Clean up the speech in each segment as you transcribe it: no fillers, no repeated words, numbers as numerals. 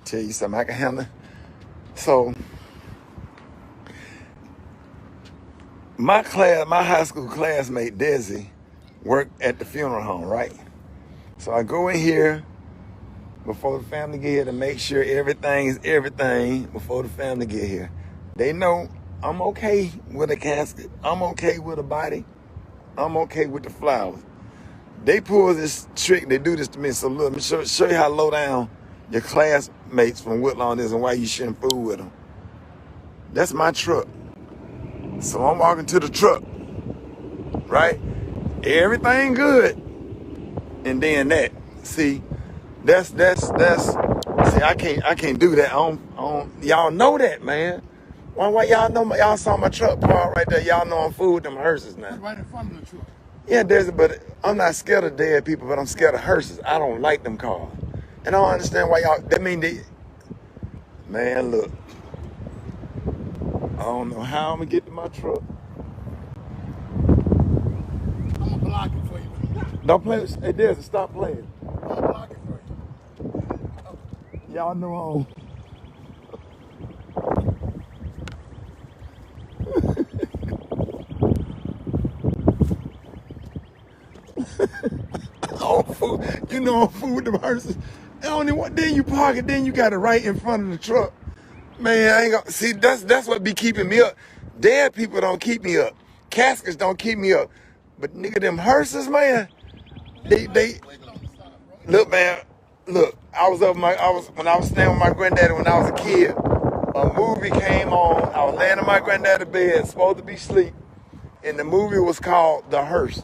tell you something I can handle. So my high school classmate Desi worked at the funeral home, right? So I go in here before the family get here to make sure everything is everything before the family get here. They know I'm okay with a casket. I'm okay with a body. I'm okay with the flowers. They pull this trick. They do this to me. So look, let me show you how low down your classmates from Woodlawn is and why you shouldn't fool with them. That's my truck. So I'm walking to the truck, right? Everything good. And then that. See, that's see, I can't do that. Y'all know that, man. Why y'all know y'all saw my truck parked right there? Y'all know I'm fool with them hearses now. Right in front of the truck. Yeah, but I'm not scared of dead people, but I'm scared of hearses. I don't like them cars. And I don't understand why y'all, that mean they, man, look. I don't know how I'm gonna get to my truck. I'm gonna block it for you. Don't play, hey, Desi, stop playing. I'm gonna block it for you. Oh. Y'all know you know I'm fool with them hearses. Then you park it, then you got it right in front of the truck. Man, I ain't gonna see. That's what be keeping me up. Dead people don't keep me up. Caskets don't keep me up. But nigga, them hearses, man. They look, man. Look, when I was staying with my granddaddy when I was a kid. A movie came on. I was laying in my granddaddy's bed, supposed to be asleep, and the movie was called The Hearse.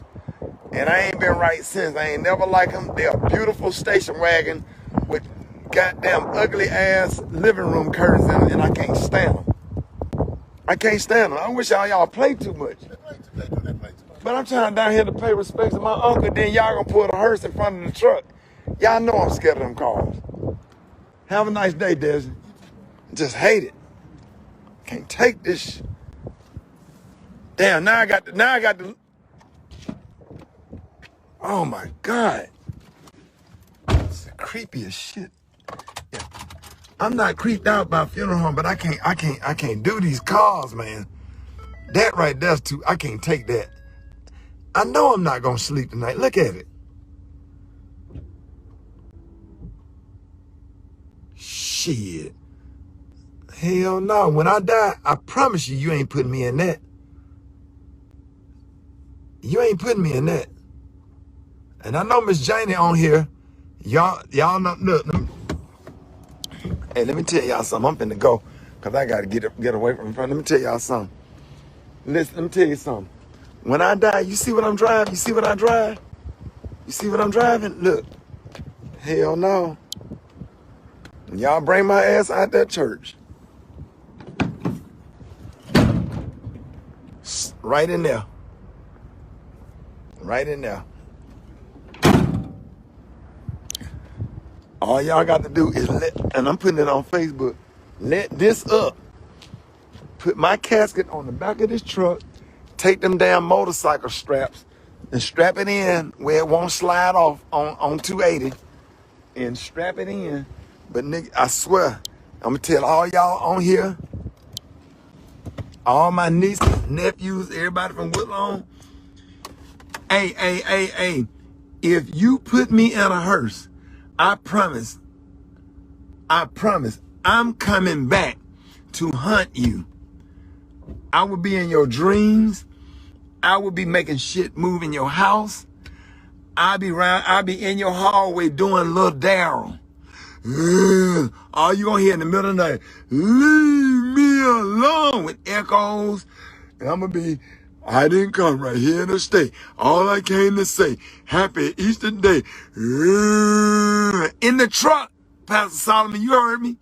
And I ain't been right since. I ain't never liked them. They're a beautiful station wagon with goddamn ugly ass living room curtains in it, and I can't stand them. I can't stand them. I wish y'all play too much. But I'm trying down here to pay respect to my uncle, then y'all gonna pull the hearse in front of the truck. Y'all know I'm scared of them cars. Have a nice day, Desi. Just hate it. Can't take this shit. Damn, now I got the oh my God. It's the creepiest shit. Yeah. I'm not creeped out by funeral home, but I can't do these cars, man. That right there's too, I can't take that. I know I'm not gonna sleep tonight. Look at it. Shit. Hell no. When I die, I promise you ain't putting me in that. You ain't putting me in that. And I know Miss Janie on here. Y'all know, look. Hey, let me tell y'all something. I'm finna go. Because I got to get away from front. Let me tell y'all something. Listen, let me tell you something. When I die, you see what I'm driving? You see what I drive? You see what I'm driving? Look. Hell no. Y'all bring my ass out that church. Right in there. Right in there. All y'all got to do is and I'm putting it on Facebook, let this up. Put my casket on the back of this truck, take them damn motorcycle straps, and strap it in where it won't slide off on 280, and strap it in. But nigga, I swear, I'm gonna tell all y'all on here, all my nieces, nephews, everybody from Woodlawn, hey, if you put me in a hearse, I promise, I'm coming back to hunt you. I will be in your dreams. I will be making shit move in your house. I'll be in your hallway doing Lil Daryl. All you gonna hear in the middle of the night, leave me alone, with echoes. And I'm gonna be, I didn't come right here in the state. All I came to say, happy Easter Day. In the truck, Pastor Solomon, you heard me.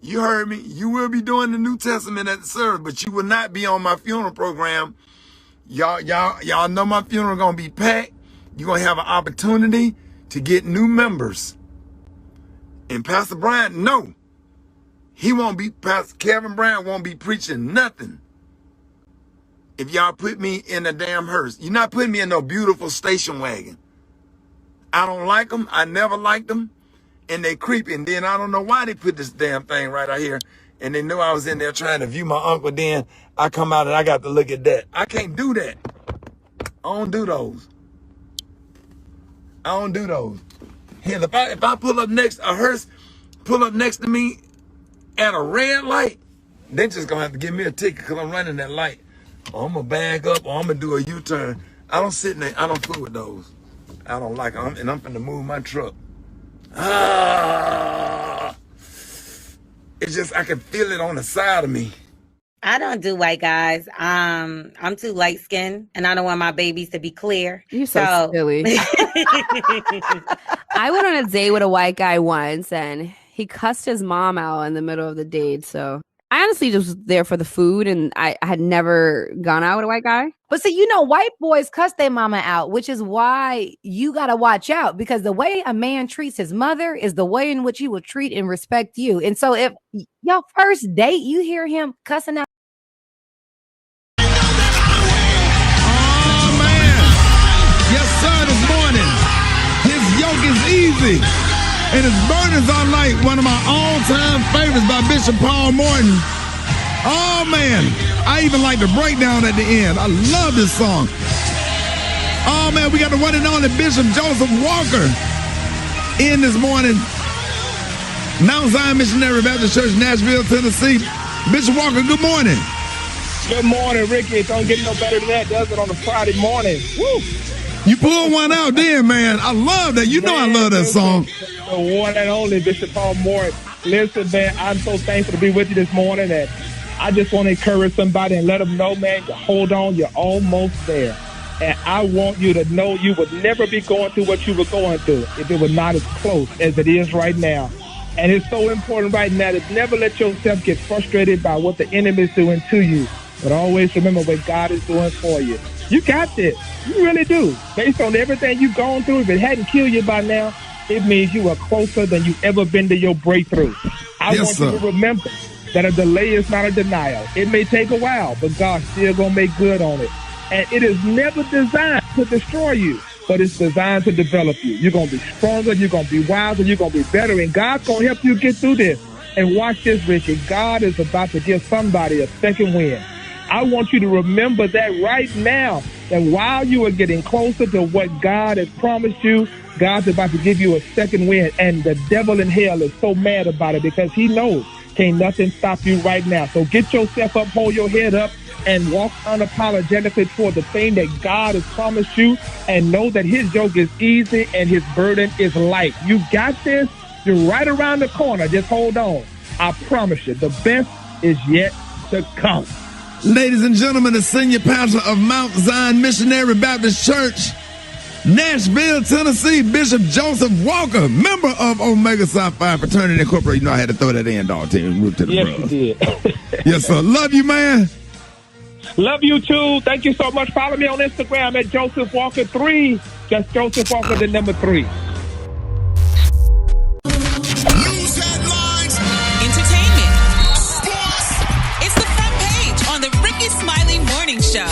You heard me. You will be doing the New Testament at the service, but you will not be on my funeral program. Y'all know my funeral gonna be packed. You're gonna have an opportunity to get new members. And Pastor Bryant, no. He won't be, Pastor Kevin Bryant won't be preaching nothing if y'all put me in a damn hearse. You're not putting me in no beautiful station wagon. I don't like them. I never liked them. and they creepy. And then I don't know why they put this damn thing right out here. And they knew I was in there trying to view my uncle. Then I come out and I got to look at that. I can't do that. I don't do those. I don't do those. Hell, if I pull up next, a hearse pull up next to me at a red light, they just gonna have to give me a ticket because I'm running that light. Or I'm gonna back up, or I'm gonna do a U-turn. I don't sit in there. I don't fool with those. I don't like them. And I'm finna move my truck. It's just, I can feel it on the side of me. I don't do white guys. I'm too light skinned and I don't want my babies to be clear. You're so silly. I went on a date with a white guy once and he cussed his mom out in the middle of the date. So I honestly just was there for the food and I had never gone out with a white guy. But see, white boys cuss their mama out, which is why you got to watch out, because the way a man treats his mother is the way in which he will treat and respect you. And so if your first date, you hear him cussing out. Oh, man. Yes, sir, this morning. His yoke is easy. And his burdens are light. One of my all-time favorites by Bishop Paul Morton. Oh, man. I even like the breakdown at the end. I love this song. Oh, man, we got the one and only Bishop Joseph Walker in this morning. Mount Zion Missionary Baptist Church, Nashville, Tennessee. Bishop Walker, good morning. Good morning, Ricky. It don't get no better than that, does it, on a Friday morning? Woo! You pulled one out then, man. I love that. You know I love that song. The one and only Bishop Paul Morton. Listen, man, I'm so thankful to be with you this morning, and I just want to encourage somebody and let them know, man, hold on, you're almost there. And I want you to know you would never be going through what you were going through if it was not as close as it is right now. And it's so important right now to never let yourself get frustrated by what the enemy is doing to you, but always remember what God is doing for you. You got this. You really do. Based on everything you've gone through, if it hadn't killed you by now, it means you are closer than you've ever been to your breakthrough. I want you to remember that a delay is not a denial. It may take a while, but God's still going to make good on it. And it is never designed to destroy you, but it's designed to develop you. You're going to be stronger, you're going to be wiser, you're going to be better, and God's going to help you get through this. And watch this, Ricky. God is about to give somebody a second win. I want you to remember that right now, that while you are getting closer to what God has promised you, God's about to give you a second win. And the devil in hell is so mad about it because he knows can't nothing stop you right now. So get yourself up, hold your head up, and walk unapologetically toward the thing that God has promised you, and know that his yoke is easy and his burden is light. You got this. You're right around the corner. Just hold on. I promise you, the best is yet to come. Ladies and gentlemen, the senior pastor of Mount Zion Missionary Baptist Church, Nashville, Tennessee, Bishop Joseph Walker, member of Omega Psi Phi Fraternity Incorporated. You know I had to throw that in, dog. Root to the Yes, brother. you did. Yes, sir. Love you, man. Love you, too. Thank you so much. Follow me on Instagram at Joseph Walker 3. Just Joseph Walker, the number 3. News headlines, entertainment, sports. It's the front page on the Rickey Smiley Morning Show.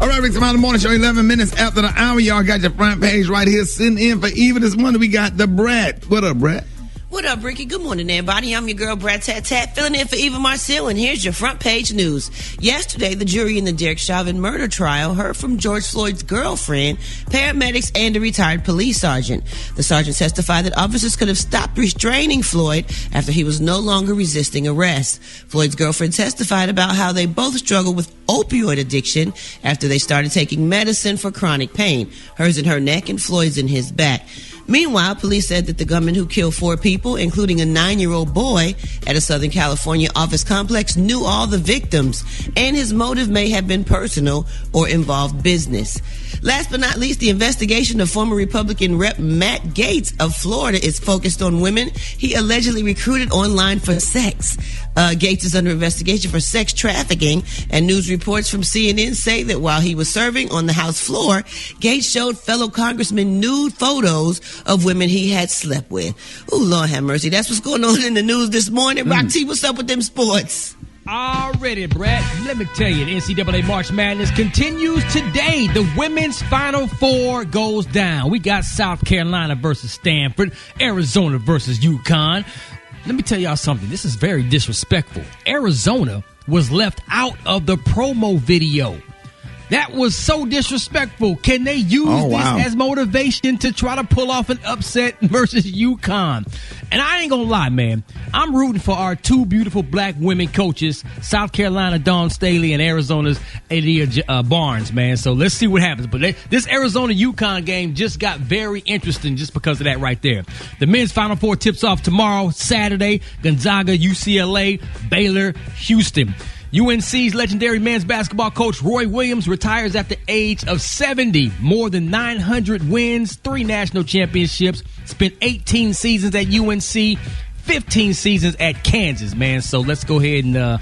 All right, Rick Smiley Morning Show, 11 minutes after the hour. Y'all got your front page right here. Sitting in for Eva this morning, we got the Brat. What up, Brat? What up, Ricky? Good morning, everybody. I'm your girl, Brat Tat Tat, filling in for Eva Marcille, and here's your front page news. Yesterday, the jury in the Derek Chauvin murder trial heard from George Floyd's girlfriend, paramedics, and a retired police sergeant. The sergeant testified that officers could have stopped restraining Floyd after he was no longer resisting arrest. Floyd's girlfriend testified about how they both struggled with opioid addiction after they started taking medicine for chronic pain. Hers in her neck and Floyd's in his back. Meanwhile, police said that the gunman who killed 4 people, including a 9-year-old boy at a Southern California office complex, knew all the victims, and his motive may have been personal or involved business. Last but not least, the investigation of former Republican Rep. Matt Gaetz of Florida is focused on women he allegedly recruited online for sex. Gaetz is under investigation for sex trafficking, and news reports from CNN say that while he was serving on the House floor, Gaetz showed fellow congressmen nude photos of women he had slept with. Oh, Lord have mercy. That's what's going on in the news this morning. Rock T, what's up with them sports? Already, Brat. Let me tell you, the NCAA March Madness continues today. The women's Final Four goes down. We got South Carolina versus Stanford, Arizona versus UConn. Let me tell y'all something. This is very disrespectful. Arizona was left out of the promo video. That was so disrespectful. Can they use this as motivation to try to pull off an upset versus UConn? And I ain't gonna lie, man. I'm rooting for our two beautiful black women coaches, South Carolina Dawn Staley and Arizona's Adia Barnes, man. So let's see what happens. But this Arizona-UConn game just got very interesting just because of that right there. The men's Final Four tips off tomorrow, Saturday. Gonzaga, UCLA, Baylor, Houston. UNC's legendary men's basketball coach Roy Williams retires at the age of 70. More than 900 wins, 3 national championships, spent 18 seasons at UNC, 15 seasons at Kansas, man. So let's go ahead and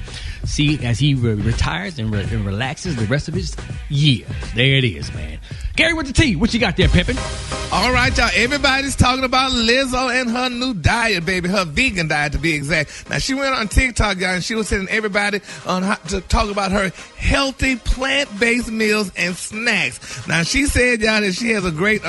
see as he retires and relaxes the rest of his year. There it is, man. Gary with the T, what you got there, Pimpin'? All right, y'all. Everybody's talking about Lizzo and her new diet, baby. Her vegan diet, to be exact. Now, she went on TikTok, y'all, and she was telling everybody on how to talk about her healthy plant-based meals and snacks. Now, she said, y'all, that she has a great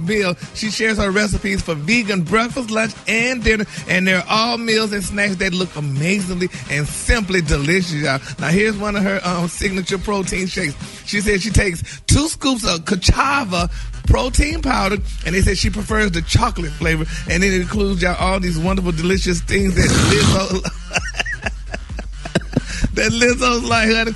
meal. She shares her recipes for vegan breakfast, lunch, and dinner, and they're all meals and snacks that look amazingly and simply delicious, y'all. Now, here's one of her signature protein shakes. She said she takes 2 scoops of cassava protein powder, and they said she prefers the chocolate flavor, and then it includes y'all all these wonderful, delicious things that Lizzo's like, honey.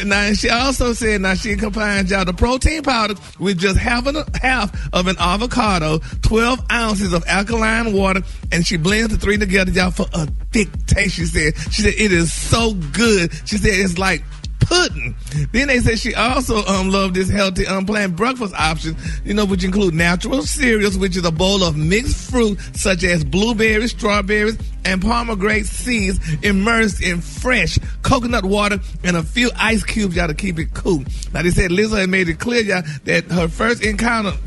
Now, she also said, she combines y'all the protein powder with just half of an avocado, 12 ounces of alkaline water, and she blends the 3 together, y'all, for a thick taste, she said. She said it is so good. She said it's like pudding. Then they said she also loved this healthy unplanned breakfast option, which include natural cereals, which is a bowl of mixed fruit such as blueberries, strawberries, and pomegranate seeds immersed in fresh coconut water and a few ice cubes, y'all, to keep it cool. Now, they said Lizzo had made it clear, y'all, that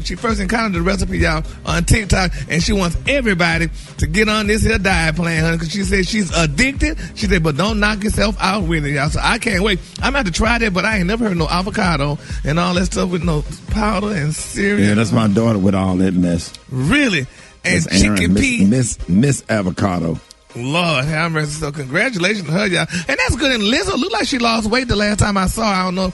she first encountered the recipe, y'all, on TikTok, and she wants everybody to get on this here diet plan, honey, because she said she's addicted. She said, but don't knock yourself out with it, y'all. So I can't wait. I'm going to have to try that, but I ain't never heard no avocado and all that stuff with no powder and cereal. Yeah, that's my daughter with all that mess. Really? And that's Aaron, chickpea. Miss Avocado. Lord have mercy. So congratulations to her, y'all. And that's good. And Lizzo looked like she lost weight the last time I saw her. I don't know.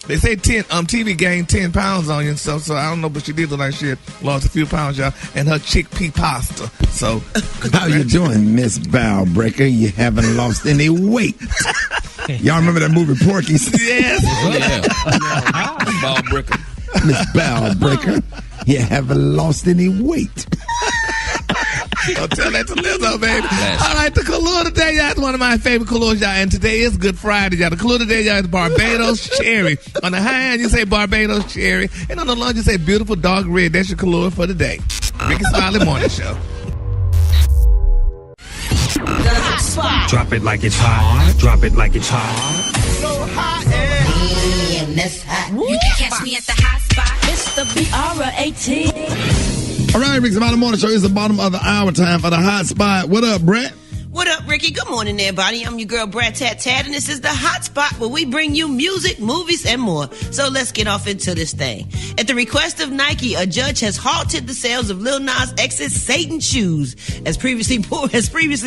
They say TV gained 10 pounds on you and stuff, so I don't know, but she did look like she had lost a few pounds, y'all. And her chickpea pasta. So how you doing, Miss Bowbreaker? You haven't lost any weight. Y'all remember that movie Porky's? Yes. Bowbreaker. Miss Bowbreaker, you haven't lost any weight. Don't tell that to Lizzo, baby. All right, the color today, y'all, is one of my favorite colors, y'all. And today is Good Friday, y'all. The color today, y'all, is Barbados Cherry. On the high end, you say Barbados Cherry. And on the low, you say Beautiful Dark Red. That's your color for today. Rickey Smiley Morning Show. The hot spot. Drop it like it's hot. Drop it like it's hot. So hot and that's hot. You can catch me at the hot spot. It's the BRAT. All right, Rickey Smiley Morning Show is the bottom of the hour, time for the hot spot. What up, Brat? What up, Ricky? Good morning, everybody. I'm your girl, Brat Tat Tat, and this is the hot spot where we bring you music, movies, and more. So let's get off into this thing. At the request of Nike, a judge has halted the sales of Lil Nas X's Satan shoes. As previously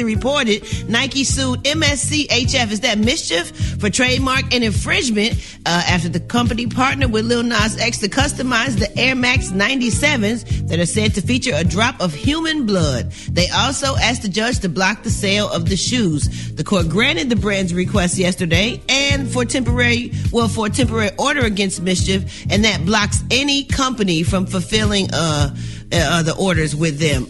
reported, Nike sued MSCHF, is that Mischief, for trademark and infringement after the company partnered with Lil Nas X to customize the Air Max 97s that are said to feature a drop of human blood. They also asked the judge to block the sale of the shoes. The court granted the brand's request yesterday and for a temporary order against Mischief, and that blocks any company from fulfilling the orders with them.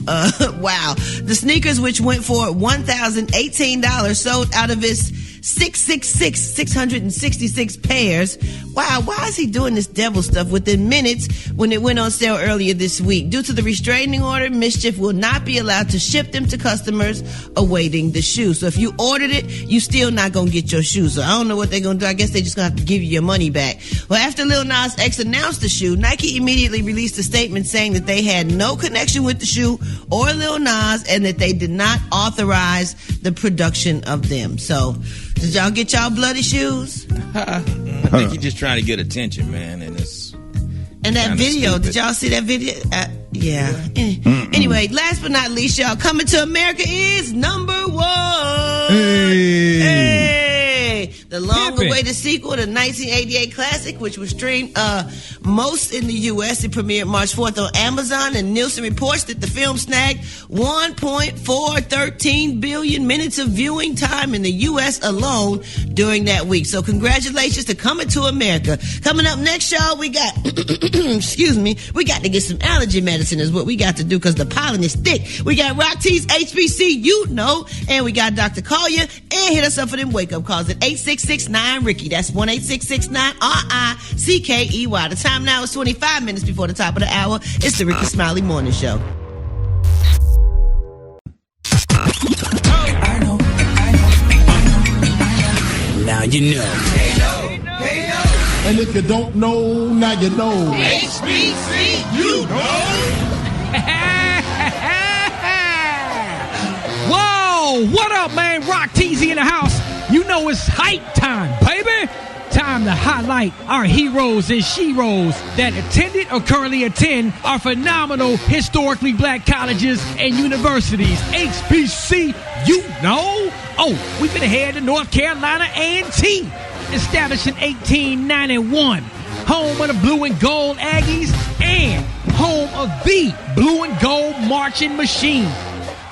Wow. The sneakers, which went for $1,018, sold out of its 666 pairs. Wow, why is he doing this devil stuff within minutes when it went on sale earlier this week? Due to the restraining order, Mischief will not be allowed to ship them to customers awaiting the shoe. So if you ordered it, you still not gonna get your shoe. So I don't know what they're gonna do. I guess they just gonna have to give you your money back. Well, after Lil Nas X announced the shoe, Nike immediately released a statement saying that they had no connection with the shoe or Lil Nas and that they did not authorize the production of them. So Did y'all get y'all bloody shoes? I think you're just trying to get attention, man, and it's. And that video, did y'all see that video? Yeah. Anyway, last but not least, y'all, Coming to America is number 1. Hey. The long-awaited sequel to 1988 classic, which was streamed most in the U.S. It premiered March 4th on Amazon, and Nielsen reports that the film snagged 1.413 billion minutes of viewing time in the U.S. alone during that week. So congratulations to Coming to America. Coming up next, y'all, we got, excuse me, we got to get some allergy medicine is what we got to do because the pollen is thick. We got Rock T's HBCU, and we got Dr. Collier, and hit us up for them wake-up calls at 866-9-RICKY. That's 1-866-9-RICKEY. The time now is 25 minutes before the top of the hour. It's the Rickey Smiley Morning Show. Now you know. And if you don't know, now you know. HBCU, Whoa, what up, man? Rock Teasy in the house. You know it's hype time, baby. Time to highlight our heroes and sheroes that attended or currently attend our phenomenal historically black colleges and universities. HBCU, Oh, we've been ahead to North Carolina A&T, established in 1891, home of the blue and gold Aggies and home of the blue and gold marching machine.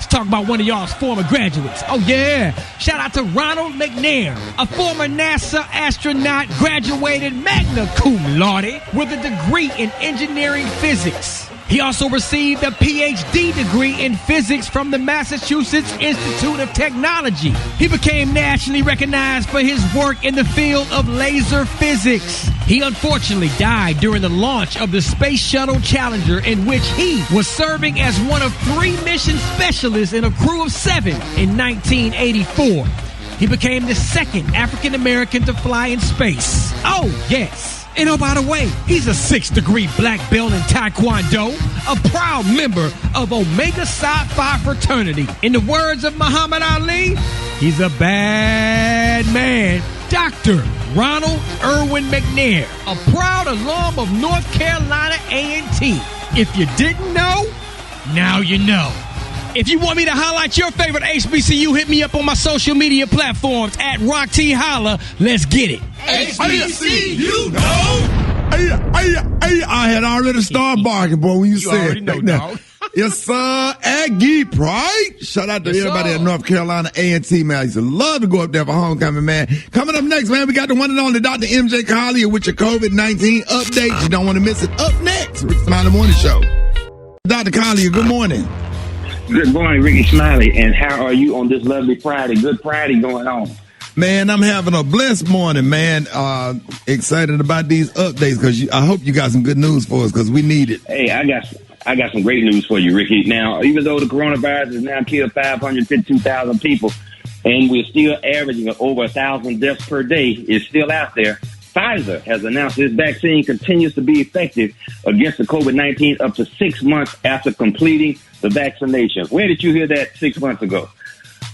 Talk about one of y'all's former graduates. Oh, yeah. Shout out to Ronald McNair, a former NASA astronaut, graduated magna cum laude with a degree in engineering physics. He also received a PhD degree in physics from the Massachusetts Institute of Technology. He became nationally recognized for his work in the field of laser physics. He unfortunately died during the launch of the Space Shuttle Challenger, in which he was serving as one of 3 mission specialists in a crew of 7 in 1984. He became the second African American to fly in space. Oh, yes. And oh, by the way, he's a 6th-degree black belt in Taekwondo, a proud member of Omega Psi Phi fraternity. In the words of Muhammad Ali, he's a bad man. Dr. Ronald Irwin McNair, a proud alum of North Carolina A&T. If you didn't know, now you know. If you want me to highlight your favorite HBCU, hit me up on my social media platforms at Rock T Holla. Let's get it. HBCU, I had already started barking, boy, when you said already know, dog. Yes, sir. Aggie Pride. Shout out to everybody at North Carolina A&T, man. I used to love to go up there for homecoming, man. Coming up next, man, we got the one and only Dr. MJ Collier with your COVID-19 update. You don't want to miss it. Up next, Rickey Smiley Morning Show. Dr. Collier, good morning. Good morning, Rickey Smiley. And how are you on this lovely Friday? Good Friday going on. Man, I'm having a blessed morning, man. Excited about these updates because I hope you got some good news for us because we need it. Hey, I got some great news for you, Rickey. Now, even though the coronavirus has now killed 552,000 people and we're still averaging over 1,000 deaths per day, it's still out there. Pfizer has announced this vaccine continues to be effective against the COVID-19 up to 6 months after completing the vaccination. Where did you hear that 6 months ago?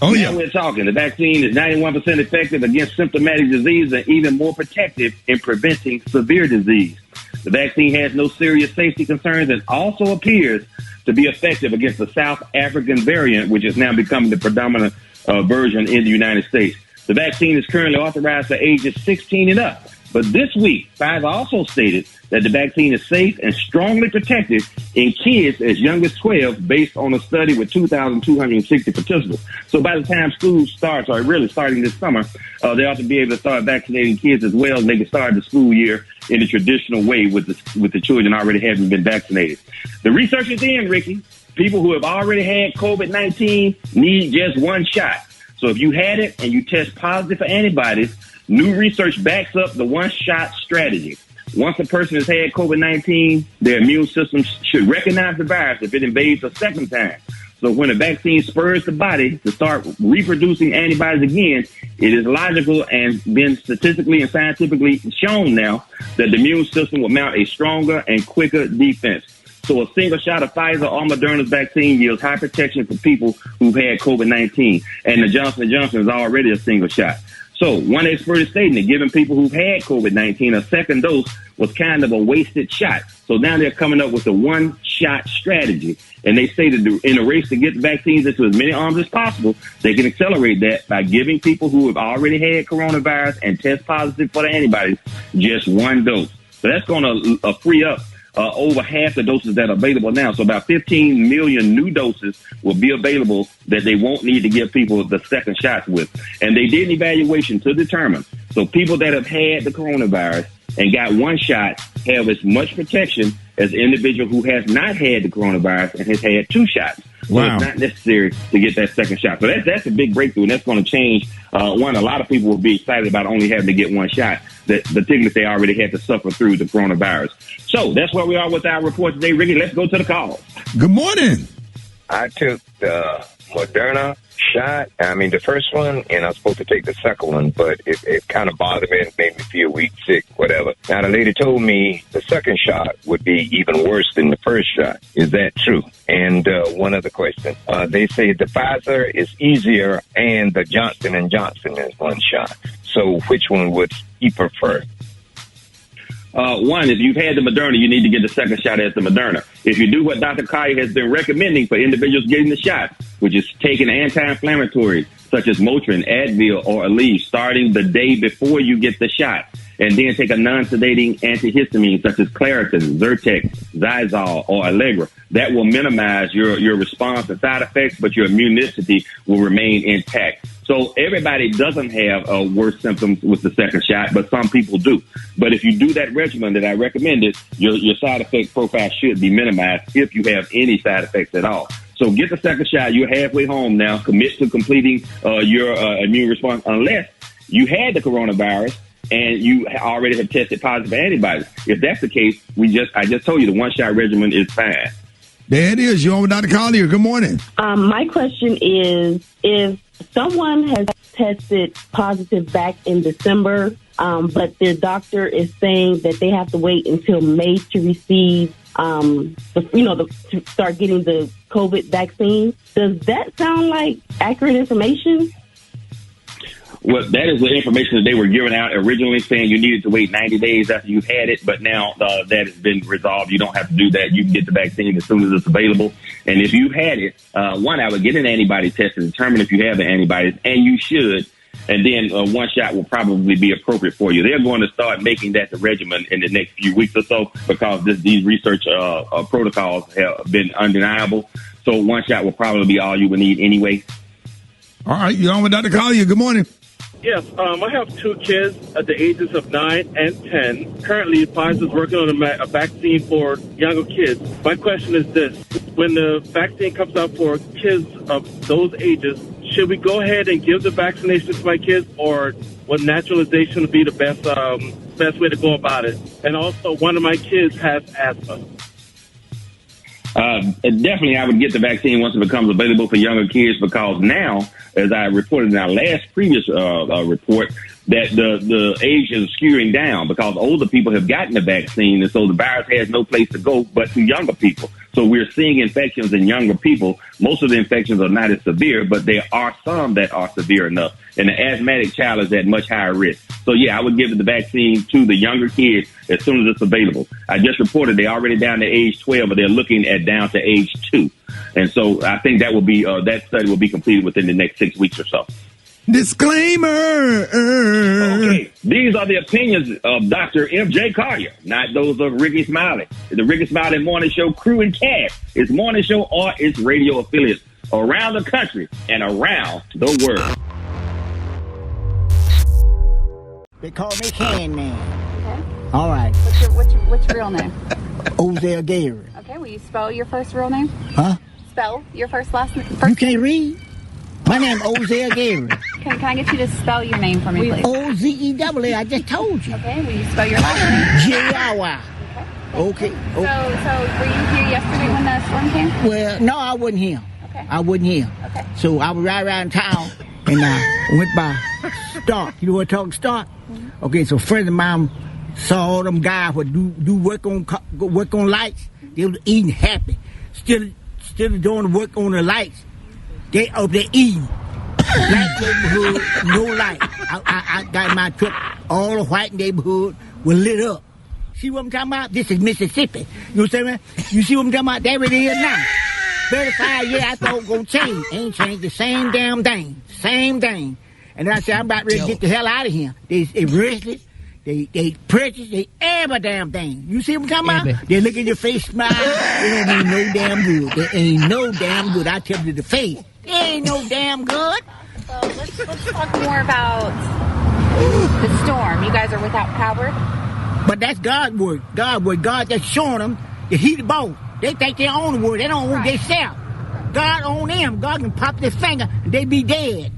Oh, now yeah. We're talking. The vaccine is 91% effective against symptomatic disease and even more protective in preventing severe disease. The vaccine has no serious safety concerns and also appears to be effective against the South African variant, which is now becoming the predominant version in the United States. The vaccine is currently authorized for ages 16 and up. But this week, Pfizer also stated that the vaccine is safe and strongly protective in kids as young as 12 based on a study with 2,260 participants. So by the time school starts, or really starting this summer, they ought to be able to start vaccinating kids as well, and they can start the school year in a traditional way with the children already having been vaccinated. The research is in, Rickey. People who have already had COVID-19 need just one shot. So if you had it and you test positive for antibodies, new research backs up the one-shot strategy. Once a person has had COVID-19, their immune system should recognize the virus if it invades a second time. So when a vaccine spurs the body to start reproducing antibodies again, it is logical and been statistically and scientifically shown now that the immune system will mount a stronger and quicker defense. So a single shot of Pfizer or Moderna's vaccine yields high protection for people who've had COVID-19. And the Johnson & Johnson is already a single shot. So one expert is stating that giving people who've had COVID-19 a second dose was kind of a wasted shot. So now they're coming up with a one-shot strategy. And they say that in a race to get the vaccines into as many arms as possible, they can accelerate that by giving people who have already had coronavirus and test positive for the antibodies just one dose. So that's going to free up over half the doses that are available now. So about 15 million new doses will be available that they won't need to give people the second shots with. And they did an evaluation to determine. So people that have had the coronavirus and got one shot have as much protection as an individual who has not had the coronavirus and has had two shots. So it's not necessary to get that second shot. So that's a big breakthrough, and that's going to change. A lot of people will be excited about only having to get one shot, particularly if they already had to suffer through the coronavirus. So that's where we are with our report today. Ricky, let's go to the call. Good morning. I took the Moderna shot. I mean, the first one, and I was supposed to take the second one, but it kind of bothered me and made me feel weak, sick, whatever. Now, the lady told me the second shot would be even worse than the first shot. Is that true? And one other question. They say the Pfizer is easier and the Johnson & Johnson is one shot. So which one would he prefer? One, if you've had the Moderna, you need to get the second shot as the Moderna. If you do what Dr. Collier has been recommending for individuals getting the shot, which is taking anti-inflammatories such as Motrin, Advil, or Aleve starting the day before you get the shot, and then take a non-sedating antihistamine such as Claritin, Zyrtec, Zylol, or Allegra. That will minimize your response to side effects, but your immunity will remain intact. So everybody doesn't have worse symptoms with the second shot, but some people do. But if you do that regimen that I recommended, your side effect profile should be minimized if you have any side effects at all. So get the second shot. You're halfway home now. Commit to completing your immune response unless you had the coronavirus and you already have tested positive for antibodies. If that's the case, I just told you the one-shot regimen is fine. There it is. You're on with Dr. Collier. Good morning. My question is, if someone has tested positive back in December, but their doctor is saying that they have to wait until May to receive, to start getting the COVID vaccine, does that sound like accurate information? Well, that is the information that they were giving out originally, saying you needed to wait 90 days after you had it. But now that has been resolved. You don't have to do that. You can get the vaccine as soon as it's available. And if you had it, one, I would get an antibody test to determine if you have the antibodies, and you should. And then one shot will probably be appropriate for you. They're going to start making that the regimen in the next few weeks or so because these research protocols have been undeniable. So one shot will probably be all you would need anyway. All right, you're on with Dr. Collier. Good morning. Yes, I have two kids at the ages of 9 and 10. Currently, Pfizer's working on a vaccine for younger kids. My question is this. When the vaccine comes out for kids of those ages, should we go ahead and give the vaccination to my kids, or would naturalization be the best way to go about it? And also, one of my kids has asthma. Definitely, I would get the vaccine once it becomes available for younger kids, because now, as I reported in our previous report, that the age is skewing down because older people have gotten the vaccine, and so the virus has no place to go but to younger people. So we're seeing infections in younger people. Most of the infections are not as severe, but there are some that are severe enough. And the asthmatic child is at much higher risk. So, yeah, I would give the vaccine to the younger kids as soon as it's available. I just reported they're already down to age 12, but they're looking at down to age 2. And so I think that will be that study will be completed within the next 6 weeks or so. Disclaimer. Okay, these are the opinions of Dr. M.J. Collier, not those of Rickey Smiley. The Rickey Smiley Morning Show crew and cast, its morning show or its radio affiliates around the country and around the world. They call me Can-Man. Okay. All right. What's your real name? Ozell Gary. Okay, will you spell your first real name? Huh? Spell your last name. You can't read? My name is Ozell Gary. Can I get you to spell your name for me, please? O-Z-E-W-A, I just told you. Okay, will you spell your last name? J-I-Y. Okay. So were you here yesterday when the storm came? Well, no, I wasn't here. Okay. I wasn't here. Okay. So I was right around town, and I went by Stark. You know what I'm talking Stark? Mm-hmm. Okay, so a friend of mine saw all them guys who do work on lights. They was eating happy. Still doing work on the lights. They up there eating. black neighborhood, no light. I got my truck, all the white neighborhood was lit up. See what I'm talking about? This is Mississippi. You know what I'm saying? You see what I'm talking about? There it is now. 35 years, I thought it was going to change. Ain't changed the same damn thing. Same thing. And I said, I'm about ready to get the hell out of here. They restless. They precious. They every damn thing. You see what I'm talking about? They look in your face, smile. They don't mean no damn good. They ain't no damn good. I tell you to the face. They ain't no damn good. So let's talk more about the storm. You guys are without power? But that's God's word. God just showing them that He the boss. They think they own the word. They don't own themselves. God own them. God can pop their finger and they be dead.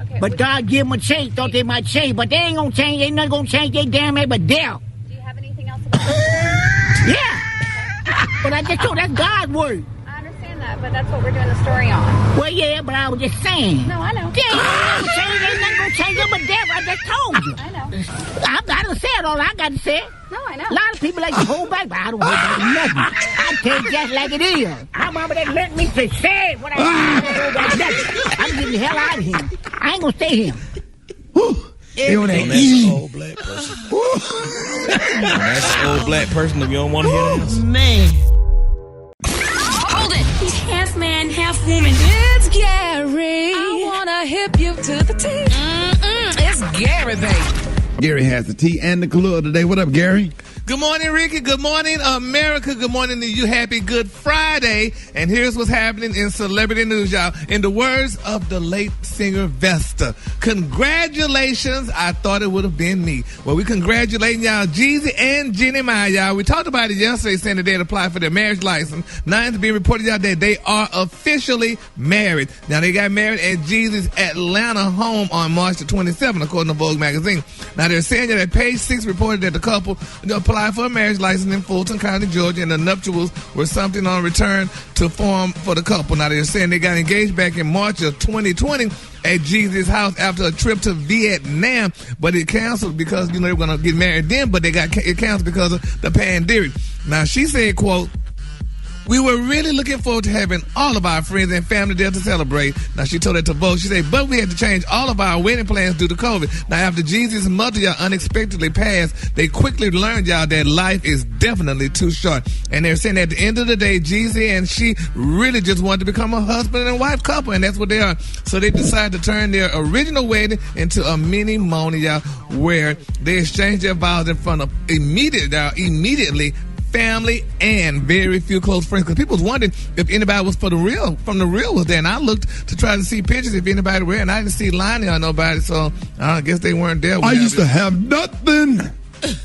Okay, but God give them a change. Thought they might change, but they ain't gonna change. Ain't nothing gonna change. They damn ain't but death. Do you have anything else about that? Yeah. But I just told that's God's word. I understand that, but that's what we're doing the story on. Well, yeah, but I was just saying. No, I know. Yeah, ain't nothing gonna change. But death. I just told you. I know. I done said all I got to say. No, I know. A lot of people like to hold back, but I don't hold back nothing. I tell you just like it is. My mama didn't let me to say what I don't hold back nothing. I'm getting the hell out of here. I ain't gonna stay here. That's an old black person. That's an old black person if you don't want to hear this. Man. Hold it. He's half man, half woman. It's Gary. I wanna hip you to the T. It's Gary, baby. Gary has the tea and the color today. What up, Gary? Good morning, Ricky. Good morning, America. Good morning to you. Happy Good Friday. And here's what's happening in celebrity news, y'all. In the words of the late singer Vesta, congratulations. I thought it would have been me. Well, we congratulating y'all, Jeezy and Jenny Mai, y'all. We talked about it yesterday, saying that they had applied for their marriage license. Now it's being reported out that they are officially married. Now they got married at Jeezy's Atlanta home on March the 27th, according to Vogue magazine. Now they're saying that Page 6 reported that the couple applied for a marriage license in Fulton County, Georgia, and the nuptials were something on return to form for the couple. Now they're saying they got engaged back in March of 2020 at Jeezy's house after a trip to Vietnam, but it canceled because, they were going to get married then, but it canceled because of the pandemic. Now she said, quote, "We were really looking forward to having all of our friends and family there to celebrate." Now, she told that to Vogue. She said, "But we had to change all of our wedding plans due to COVID." Now, after Jeezy's mother, y'all, unexpectedly passed, they quickly learned, y'all, that life is definitely too short. And they're saying at the end of the day, Jeezy and she really just wanted to become a husband and wife couple, and that's what they are. So they decided to turn their original wedding into a mini-moni, y'all, where they exchanged their vows in front of immediately family and very few close friends, because people was wondering if anybody was from the real was there, and I looked to try to see pictures if anybody were, and I didn't see Lonnie or nobody, so I guess they weren't there. I used to have nothing.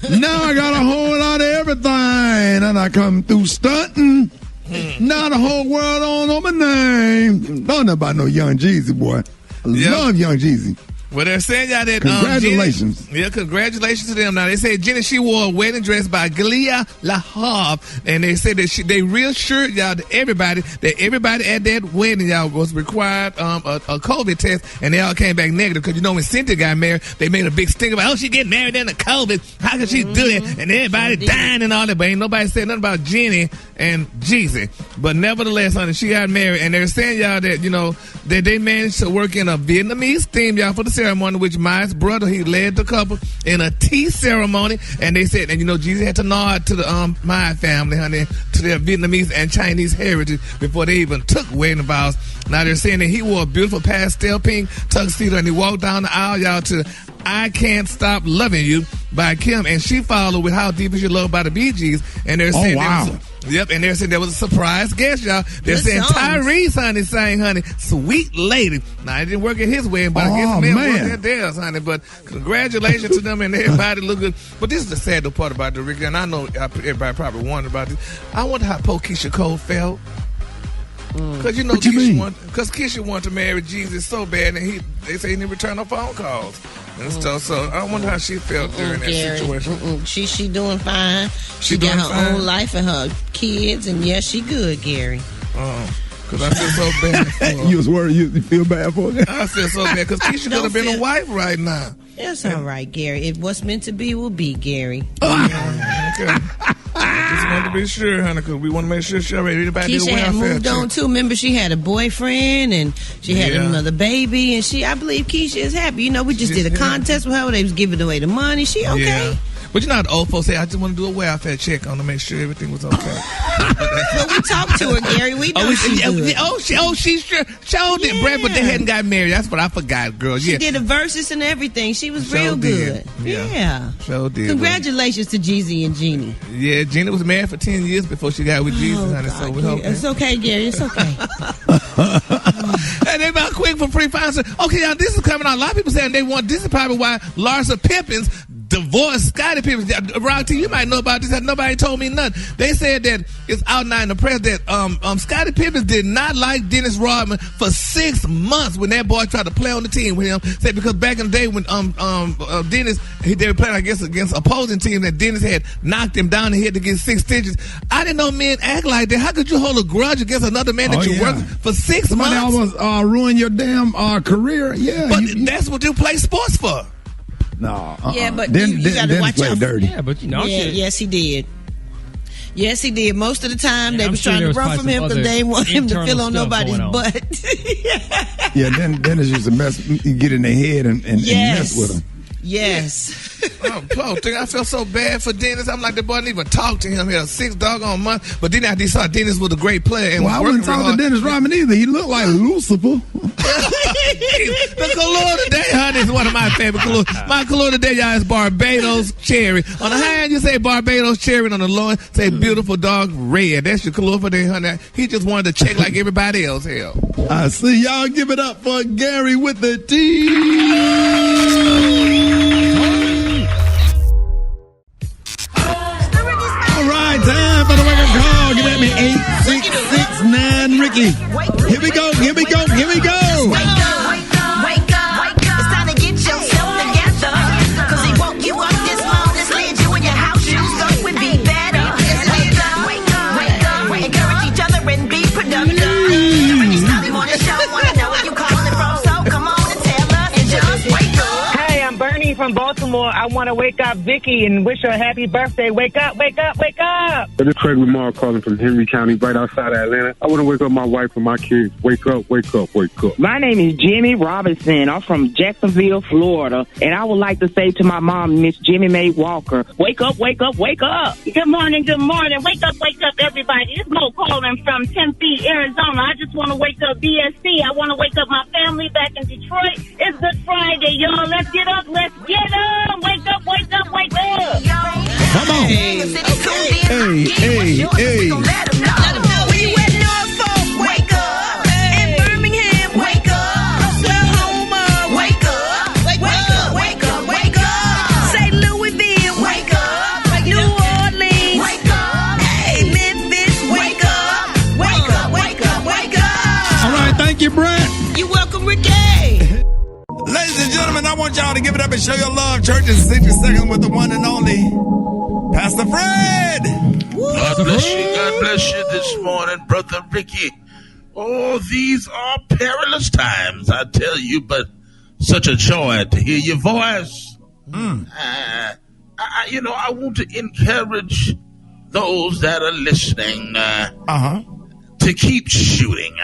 Now I got a whole lot of everything, and I come through stunting. Now the whole world don't know my name. Don't know about no Young Jeezy, boy. I love Young Jeezy. Well, they're saying y'all that congratulations. Jenny, congratulations to them. Now they said Jenny, she wore a wedding dress by Galia La Havre, and they said that they reassured y'all that everybody at that wedding, y'all, was required a COVID test, and they all came back negative. Because when Cynthia got married, they made a big stink about, she getting married in the COVID. How could she do that? And everybody dying and all that, but ain't nobody said nothing about Jenny and Jeezy. But nevertheless, honey, she got married, and they're saying y'all that that they managed to work in a Vietnamese theme, y'all, for the ceremony, which Mai's brother, he led the couple in a tea ceremony, and they said, and Jeezy had to nod to the Mai family, honey, to their Vietnamese and Chinese heritage before they even took wedding vows. Now they're saying that he wore a beautiful pastel pink tuxedo, and he walked down the aisle, y'all, to "I Can't Stop Loving You" by Kim, and she followed with "How Deep Is Your Love" by the Bee Gees, and they're saying and they're saying there was a surprise guest, y'all. They're saying Tyrese, honey, sang, honey, "Sweet Lady." Now, it didn't work at his wedding, but I guess the man worked at theirs, honey. But congratulations to them, and everybody look good. But this is the sad part about the Ricky, and I know everybody probably wondered about this. I wonder how poor Keisha Cole felt. Because Keisha wanted to marry Jesus so bad, and they say he didn't return her phone calls and stuff. So I wonder how she felt during that situation. She doing fine. She got her own life and her kids, and yes, she good, Gary. Because I feel so bad for her. You was worried you feel bad for her? I feel so bad because Keisha could have been a wife right now. That's all right, Gary. If what's meant to be will be, Gary. Okay. just wanted to be sure, honey, because we want to make sure everybody did Keisha a had welfare moved on check. too. Remember, she had a boyfriend and she had another baby, and I believe Keisha is happy. You know, we just did a contest with her. They was giving away the money. She okay. Yeah. But you know how the old folks say, I just want to do a welfare check on to make sure everything was okay. Well, we talked to her, Gary. We know she's good. She's sure. Showed it, Brad, but they hadn't got married. That's what I forgot, girl. She did the verses and everything. She was real good. Yeah. So did. Congratulations to Jeezy and Jeannie. Yeah, Jeannie was married for 10 years before she got with Jesus, honey. So we hope. It's okay, Gary. It's okay. And they about quick for pre-finals. Okay, y'all, this is coming out. A lot of people saying they want. This is probably why Larsa Pippins divorced Scottie Pippen. Rock T, you might know about this. Nobody told me nothing. They said that it's out now in the press that Scottie Pippen did not like Dennis Rodman for 6 months when that boy tried to play on the team with him. Said because back in the day when Dennis, they were playing, I guess, against opposing teams, that Dennis had knocked him down and he had to get 6 stitches. I didn't know men act like that. How could you hold a grudge against another man that you worked for 6 Somebody months? almost ruin your damn career. Yeah, but that's what you play sports for. No. Yeah, but then you got to watch out. dirty. Yeah, but you know. Yes, he did. Yes, he did. Most of the time, they I'm was sure trying there to was run from probably him some because they didn't want him to internal feel on stuff nobody's going on. butt. Yeah, then Dennis used to get in their head and mess with them. Yes. I felt so bad for Dennis. I'm like, the boy didn't even talk to him here 6 doggone months. But then I saw Dennis was a great player. And I wouldn't talk to Dennis Rodman either. He looked like Lucifer. The color today, honey, is one of my favorite colors. My color today, y'all, is Barbados cherry. On the high end, you say Barbados cherry, and on the low end, say beautiful dog red. That's your color for today, honey. He just wanted to check like everybody else. Hell, I see y'all. Give it up for Gary with the T. All right, time for the wake-up call. Give me 8669 Ricky. Here we go. Here we go. Here we go. Wake up. It's time to get yourself together. Cause he woke you up this morning, slid you in your house shoes, so it would be better. Wake up. Encourage each other and be productive. Rickey Smiley morning show, wanna know where you calling from, so come on and tell us and just wake up. Hey, I'm Bernie from Baltimore. I want to wake up Vicky and wish her a happy birthday. Wake up, wake up, wake up. This is Craig Lamar calling from Henry County, right outside of Atlanta. I want to wake up my wife and my kids. Wake up, wake up, wake up. My name is Jimmy Robinson. I'm from Jacksonville, Florida. And I would like to say to my mom, Miss Jimmy Mae Walker, wake up, wake up, wake up. Good morning, good morning. Wake up, everybody. It's Mo calling from Tempe, Arizona. I just want to wake up BSC. I want to wake up my family back in Detroit. It's Good Friday, y'all. Let's get up, let's get up. Wake up, wake up, wake up. Come on. Hey. Where you at Norfolk? Wake up. In Birmingham, wake up. Oklahoma, wake up. Wake up. St. Louisville, wake up. New Orleans, wake up. Hey, Memphis, wake up. Wake up. All right, thank you, Brat. You're welcome, Ricky. Ladies and gentlemen, I want y'all to give it up and show your love. Church in 60 seconds with the one and only Pastor Fred. God bless you this morning, Brother Ricky. Oh, these are perilous times, I tell you, but such a joy to hear your voice. I want to encourage those that are listening to keep shooting.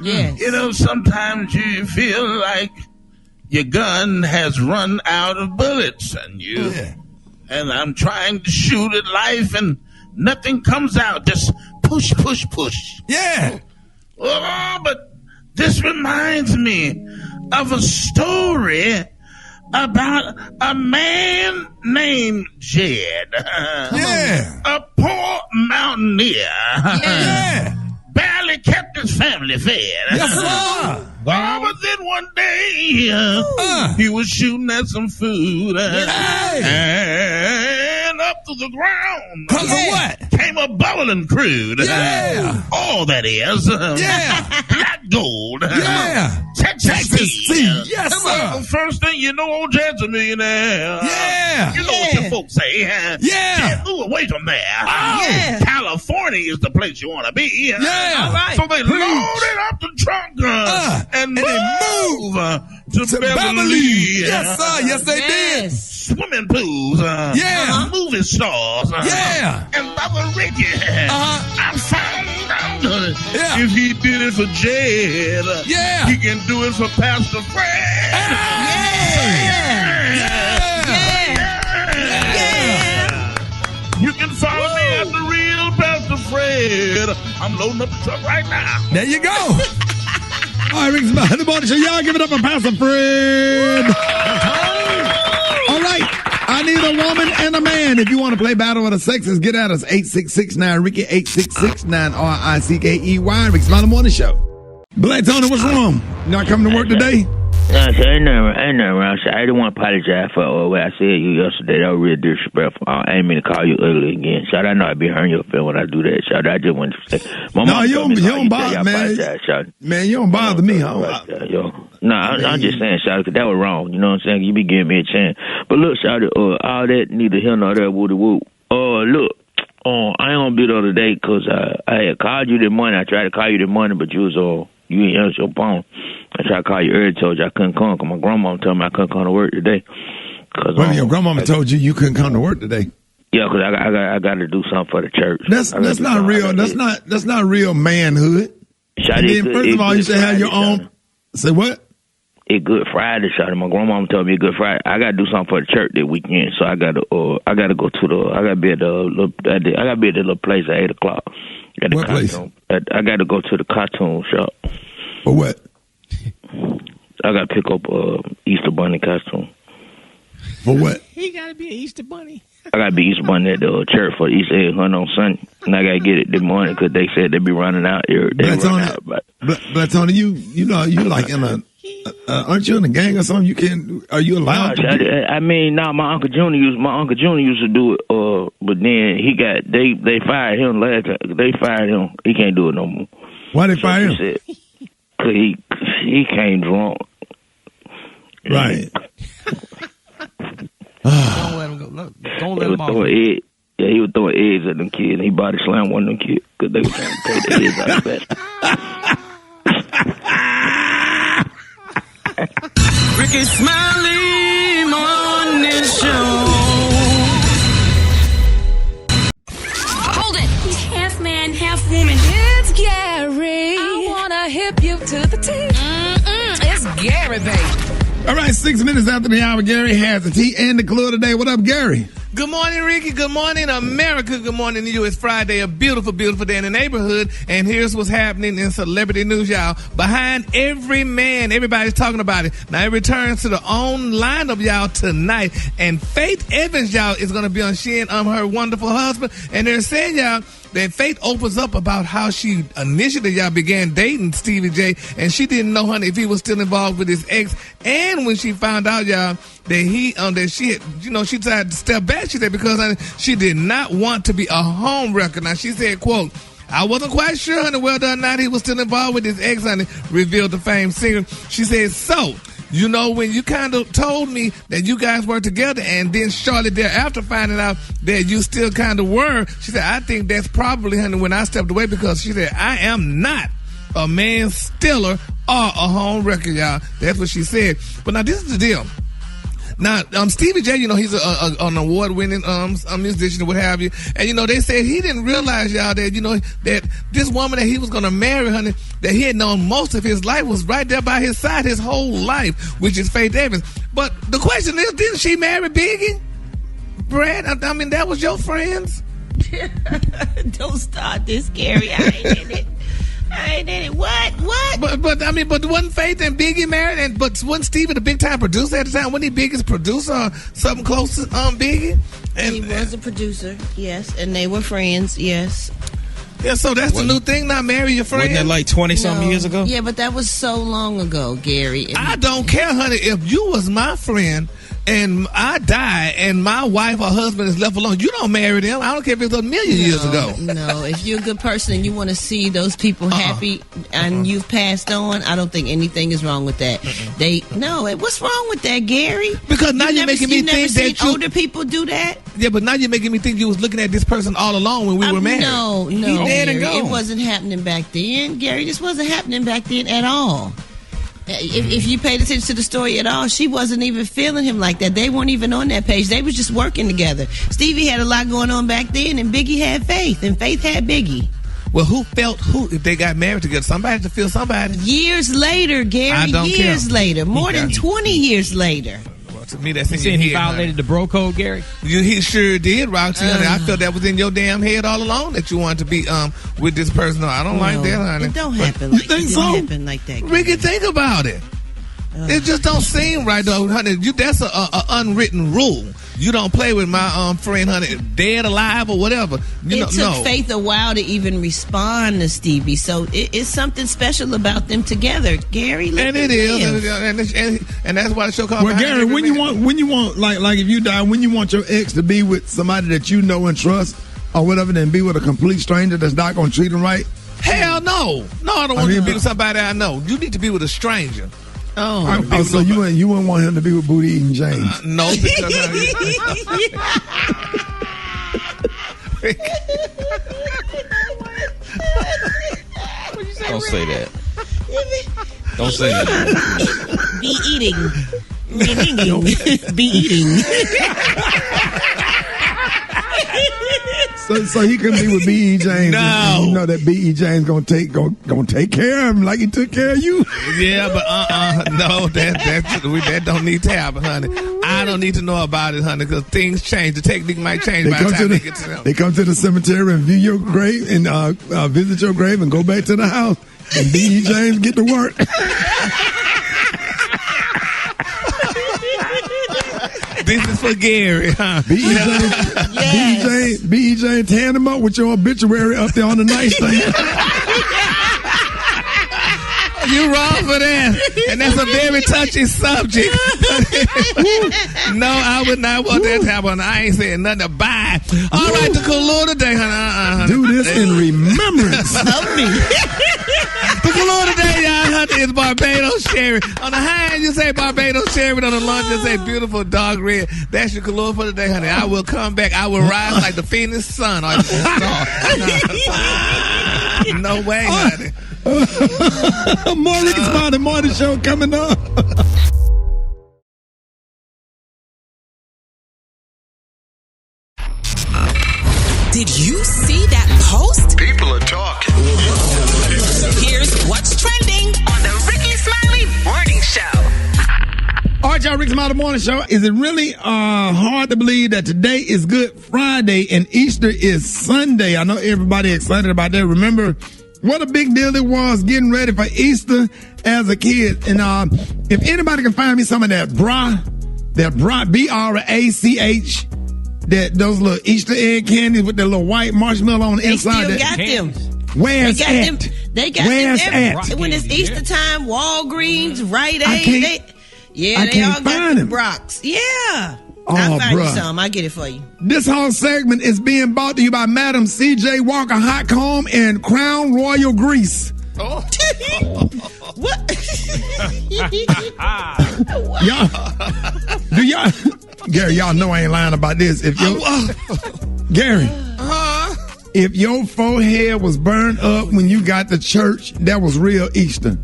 Yes. You know, sometimes you feel like your gun has run out of bullets, and I'm trying to shoot at life, and nothing comes out. Just push. Yeah. Oh, but this reminds me of a story about a man named Jed. Yeah. A poor mountaineer. Yeah. Barely kept his family fed. Yes, sir. But then one day, he was shooting at some food. And up to the ground. Cause of what? Came a bubbling crude. Yeah. All that is. Black gold. Yeah. Texas tea. Yes, sir. The first thing you know, old Jed's a millionaire. Yeah. Yeah. You know what your folks say. Yeah. Move away from there. Oh. California is the place you want to be. Yeah. All right. So they loaded up the trunk and move to Beverly. Yes, sir. Yes, they did. Swimming pools. Movie stars. And Baba Rickey. I found out if he did it for Jed, he can do it for Pastor Fred. You can follow me at the real Pastor Fred. I'm loading up the truck right now. There you go. All right, Rickey Smiley, the morning show. Y'all give it up for Pastor Fred. All right. I need a woman and a man. If you want to play Battle of the Sexes, get at us. 866-9-RICKY, 866-9-RICKEY. Rickey Smiley Morning Show. Black Tony, what's wrong? You not coming to work today? No, I ain't nothing wrong. I didn't want to apologize for what I said to you yesterday. That was real disrespectful. I ain't mean to call you ugly again. Shout, I know I be hurting your feelings when I do that. Shout, I just want to say, no, you don't bother, man. Man, you don't bother me, huh? No, I'm just saying, Shout, because that was wrong. You know what I'm saying? You be giving me a chance. But look, Shout, all that neither here nor there, woody whoop. Look. I ain't gonna be the other day because I had called you this morning. I tried to call you this morning, but you was you ain't answer your phone. I tried to call you earlier, told you I couldn't come because my grandma told me I couldn't come to work today. Well, your grandmama told you couldn't come to work today. Yeah, because I got to do something for the church. That's not real. That's not real manhood. And then, first of all, you should have your own. Say what? It Good Friday, Shawty. My grandmama told me it Good Friday. I got to do something for the church that weekend, so I got to go to I got to be at the little place at 8:00. What place? I got to go to the cartoon shop. For what? I got to pick up Easter Bunny costume. For what? He got to be an Easter Bunny. I got to be Easter Bunny at the church for Easter egg hunt on Sunday, and I got to get it this morning because they said they be running out here. Black Tony, you know you like in a. Aren't you in a gang or something? Are you allowed? No, my Uncle Junior used to do it. But then they fired him last time. They fired him. He can't do it no more. Why they fire him? Cause he came drunk. Right. Don't let him go. Don't let him off. He was throwing eggs at them kids, and he body slammed one of them kids because they were trying to take the eggs out of the basket. Rickey Smiley Morning Show. Hold it. He's half man, half woman. It's Gary. I wanna hip you to the T. It's Gary, baby. All right, 6 minutes after the hour, Gary has the tea and the clue today. What up, Gary? Good morning, Ricky. Good morning, America. Good morning to you. It's Friday, a beautiful, beautiful day in the neighborhood. And here's what's happening in celebrity news, y'all. Behind every man, everybody's talking about it. Now, it returns to the own lineup, y'all, tonight. And Faith Evans, y'all, is going to be on She and her wonderful husband. And they're saying, y'all, that Faith opens up about how she initially, y'all, began dating Stevie J, and she didn't know, honey, if he was still involved with his ex. And when she found out, y'all, that she had, she decided to step back, she said, because, honey, she did not want to be a home wrecker. Now, she said, quote, I wasn't quite sure, honey, whether or not he was still involved with his ex, honey, revealed the famed singer. She said, so, when you kind of told me that you guys were together and then shortly thereafter finding out that you still kind of were, she said, I think that's probably, honey, when I stepped away, because she said, I am not a man stealer or a home wrecker, y'all. That's what she said. But now this is the deal. Now, Stevie J, he's an award-winning musician or what have you. And, they said he didn't realize, y'all, that, that this woman that he was going to marry, honey, that he had known most of his life was right there by his side his whole life, which is Faith Evans. But the question is, didn't she marry Biggie? Brat, I mean, that was your friends? Don't start this, Gary. I ain't in it. What? But wasn't Faith and Biggie married? But wasn't Stevie the big time producer at the time? Wasn't he Biggie's producer or something close to Biggie? And he was a producer, yes, and they were friends, yes. Yeah, so that's the new thing now, marry your friend. Wasn't that like 20-something years ago? Yeah, but that was so long ago, Gary. I don't care, honey. If you was my friend, and I die and my wife or husband is left alone, you don't marry them. I don't care if it's a million years ago. No, if you're a good person and you want to see those people happy and you've passed on, I don't think anything is wrong with that. What's wrong with that, Gary? Because now you're making me think that older people do that. Yeah, but now you're making me think you was looking at this person all along when we were married. No, He dead and Gary, gone. it wasn't happening back then. Gary, this wasn't happening back then at all. If you paid attention to the story at all, she wasn't even feeling him like that. They weren't even on that page. They was just working together. Stevie had a lot going on back then, and Biggie had Faith, and Faith had Biggie. Well, who felt who if they got married together? Somebody had to feel somebody. Years later, Gary. I don't years care. later. More than 20 years later. Well, to me, that's in You your saying he head, violated the bro code, Gary? He sure did, Roxy, honey. I felt that was in your damn head all along that you wanted to be with this person. No, I don't like that, honey. It don't happen like that. think It so? didn't happen like that. Gary. Ricky, think about it. It just don't seem right, though, honey. That's a unwritten rule. You don't play with my friend, honey, dead, alive, or whatever. It took Faith a while to even respond to Stevie, so it's something special about them together, Gary. And it is, and that's why the show called. Well, Gary, when you want, like if you die, when you want your ex to be with somebody that you know and trust, or whatever, than be with a complete stranger that's not going to treat them right. Hell no, I don't want you to be with somebody I know. You need to be with a stranger. So you wouldn't want him to be with Booty Eating James? No, because Don't say that. Don't say that. Be eating. Be eating. So he couldn't be with B.E. James. No. You know that B.E. James gonna take care of him like he took care of you. Yeah, but no, that don't need to happen, honey. I don't need to know about it, honey, because things change. The technique might change by the time they get to them. They come to the cemetery and view your grave and visit your grave and go back to the house. And B.E. James get to work. This is for Gary, huh? B.E. James tearing him up with your obituary up there on the nightstand. You're wrong for that. And that's a very touchy subject. No, I would not want that to happen. I ain't saying nothing. Bye. All right, the Collier today, honey. Do this in remembrance of me. The Collier today, y'all, honey, is Barbados Sherry. On the high end, you say Barbados Sherry. On the lunch, you say beautiful dog red. That's your Collier for today, honey. I will come back. I will rise like the Phoenix sun. Or no way, honey. More Rickey Smiley morning show coming up. Did you see that post? People are talking. Here's what's trending on the Rickey Smiley Morning Show. All right, y'all, Rickey Smiley morning show. Is it really hard to believe that today is Good Friday and Easter is Sunday? I know everybody excited about that. Remember what a big deal it was getting ready for Easter as a kid. And if anybody can find me some of that Brat, B-R-A-C-H, those little Easter egg candies with the little white marshmallow on the inside. They still got them. Where's them? They got Where's them at? when it's Easter time. Walgreens, Rite I Aid. They all can't got find the them. Brocs. Yeah. Oh, I'll find you bruh. some. I'll get it for you. This whole segment is being brought to you by Madam C.J. Walker Hot Comb and Crown Royal Grease. Oh. What? Gary, y'all know I ain't lying about this. Gary, if your forehead was burned up when you got to church, that was real Easter.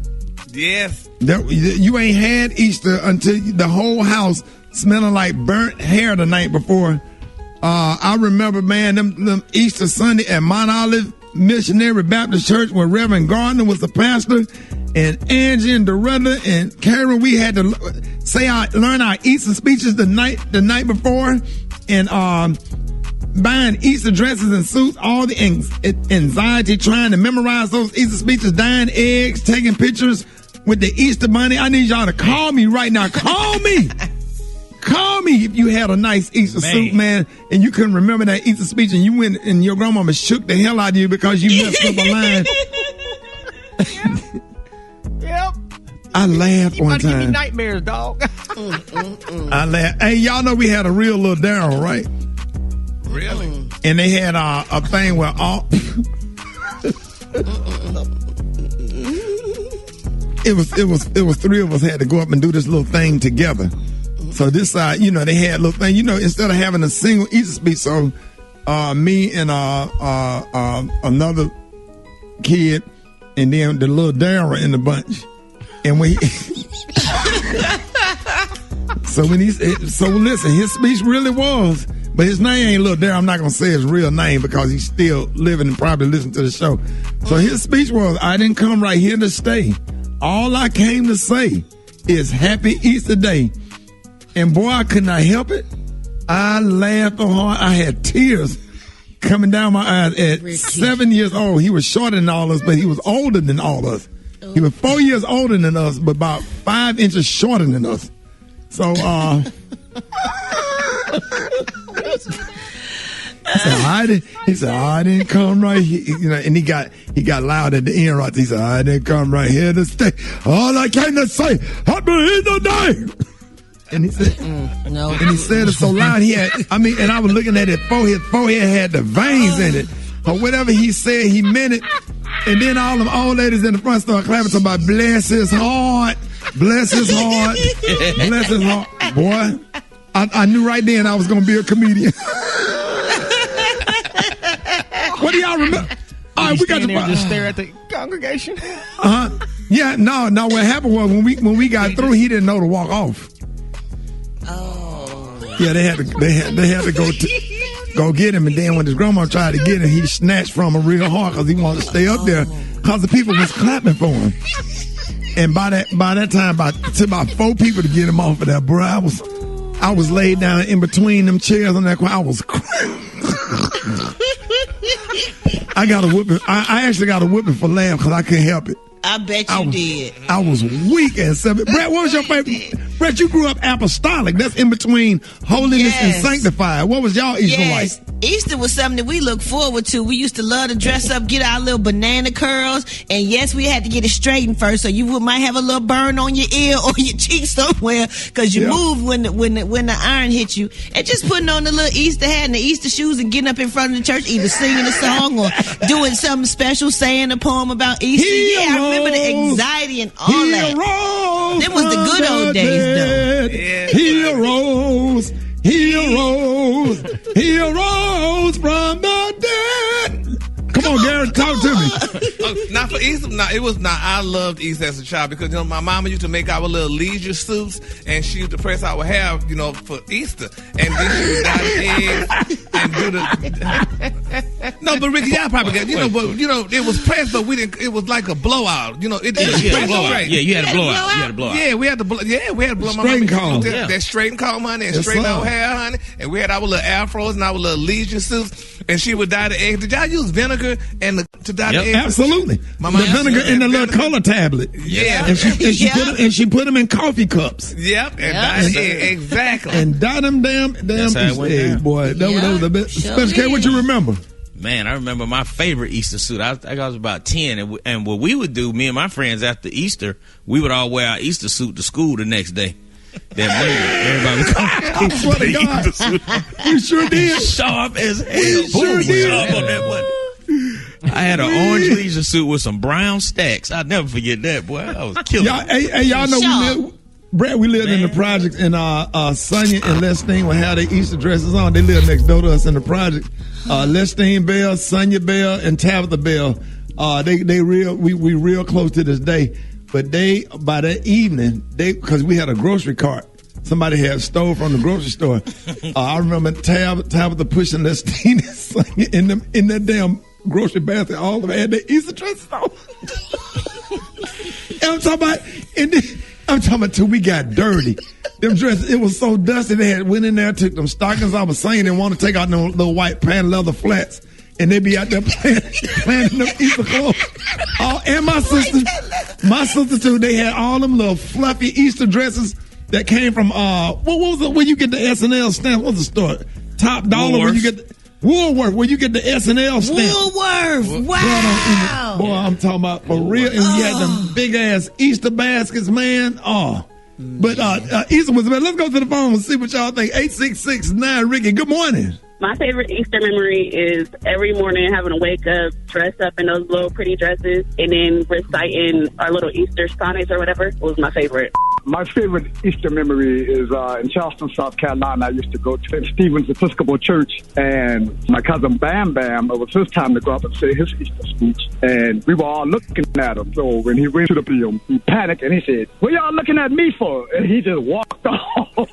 Yes. You ain't had Easter until the whole house smelling like burnt hair the night before. I remember, man, them Easter Sunday at Mount Olive Missionary Baptist Church where Reverend Gardner was the pastor, and Angie and Doretta and Karen, we had to learn our Easter speeches the night before, and buying Easter dresses and suits, all the anxiety trying to memorize those Easter speeches, dyeing eggs, taking pictures with the Easter bunny. I need y'all to call me right now. Call me. Call me if you had a nice Easter suit, man, and you couldn't remember that Easter speech, and you went and your grandmama shook the hell out of you because you messed up a line. Yep. I laughed You one might give me time. nightmares, dog. I laughed. Hey, y'all know we had a real little Daryl, right? Really? And they had a thing where all it was three of us had to go up and do this little thing together. So this side, they had a little thing. Instead of having a single Easter speech, so me and another kid, and then the little Daryl in the bunch, and we. So listen, his speech really was, but his name ain't Little Daryl. I'm not gonna say his real name because he's still living and probably listening to the show. So his speech was, "I didn't come right here to stay. All I came to say is Happy Easter Day." And boy, I could not help it. I laughed so hard. I had tears coming down my eyes at Rickey. 7 years old. He was shorter than all of us, but he was older than all of us. He was 4 years older than us, but about 5 inches shorter than us. So, he said, I didn't come right here. And he got loud at the end right. He said, I didn't come right here to stay. All I came to say, Happy Easter Day. And he said, no. And he said it so loud. And I was looking at his forehead. His forehead had the veins in it. Or whatever he said, he meant it. And then all them old ladies in the front started clapping, talking about bless his heart. Bless his heart. Bless his heart. Boy, I knew right then I was going to be a comedian. What do y'all remember? All right, we got to just stare at the congregation. Yeah, no. What happened was when we got through, he didn't know to walk off. Oh. Yeah, they had to go get him, and then when his grandma tried to get him, he snatched from him real hard because he wanted to stay up there because the people was clapping for him. And by that time, it took about 4 people to get him off of that, bro. I was laid down in between them chairs on that corner. I was crying. I got a whipping. I actually got a whipping for laugh because I couldn't help it. I bet you did. I was weak at 7. Brat, what was your favorite? Brat, you grew up apostolic. That's in between holiness and sanctified. What was y'all Easter like? Easter was something that we look forward to. We used to love to dress up, get our little banana curls, and yes, we had to get it straightened first, so you might have a little burn on your ear or your cheek somewhere because you moved when the iron hit you. And just putting on the little Easter hat and the Easter shoes and getting up in front of the church, either singing a song or doing something special, saying a poem about Easter. I remember the anxiety and all that. Them was the good old days, though. He arose. He arose from the dead. Come on, Garrett, talk to me. Not for Easter. I loved Easter as a child because my mama used to make our little leisure suits, and she used to press our hair, for Easter, and then she would dye the eggs and do the. No, but Ricky, y'all probably got it was pressed, but we didn't. It was like a blowout. It was pressed straight. Yeah, you had a blowout. You had a blowout. Yeah, we had to blow. Yeah, we had to blow. Straight comb. That straight comb, honey, and straighten our hair, honey. And we had our little afros and our little leisure suits, and she would dye the eggs. Did y'all use vinegar to dye the eggs? Absolutely. The vinegar in the little color tablet. Yeah. And she put them in coffee cups. Yep. And dye the eggs. Exactly. And dye them damn Easter eggs, boy. That was the best. Special K, what you remember? Man, I remember my favorite Easter suit. I was about 10, and what we would do, me and my friends, after Easter, we would all wear our Easter suit to school the next day. That Monday, everybody would come. I swear to God. You sure did. Sharp as hell. We sure did. Sharp on that Monday. I had an orange leisure suit with some brown stacks. I'll never forget that, boy. I was killing it. Y'all know we lived in the projects, and Sonia and Lestine would have their Easter dresses on. They lived next door to us in the project. Lestine Bell, Sonia Bell, and Tabitha Bell. We real close to this day. But by that evening, because we had a grocery cart, somebody had stole from the grocery store. I remember Tabitha pushing Lestine and Sonia in that damn grocery basket. All of them had their Easter dresses on. And I'm talking about till we got dirty. Them dresses, it was so dusty. They went in there, took them stockings off of Sonia, and wanted to take out them little white patent leather flats. And they be out there playing them Easter clothes. And my sister too, they had all them little fluffy Easter dresses that came from, what was it, where you get the SNL stamp? What was the store? Top Dollar, where you get Woolworth, where you get the SNL stamp. Woolworth. Wow. Boy, I'm talking about for real. And we had them big ass Easter baskets, man. Oh. But Easter was bad. Let's go to the phone and see what y'all think. 866-9 Ricky. Good morning. My favorite Easter memory is every morning having to wake up, dress up in those little pretty dresses, and then reciting our little Easter sonnets or whatever was my favorite. My favorite Easter memory is in Charleston, South Carolina. I used to go to St. Stephen's Episcopal Church, and my cousin Bam Bam, it was his time to go up and say his Easter speech, and we were all looking at him. So when he went to the podium, he panicked, and he said, "What y'all looking at me for?" And he just walked off.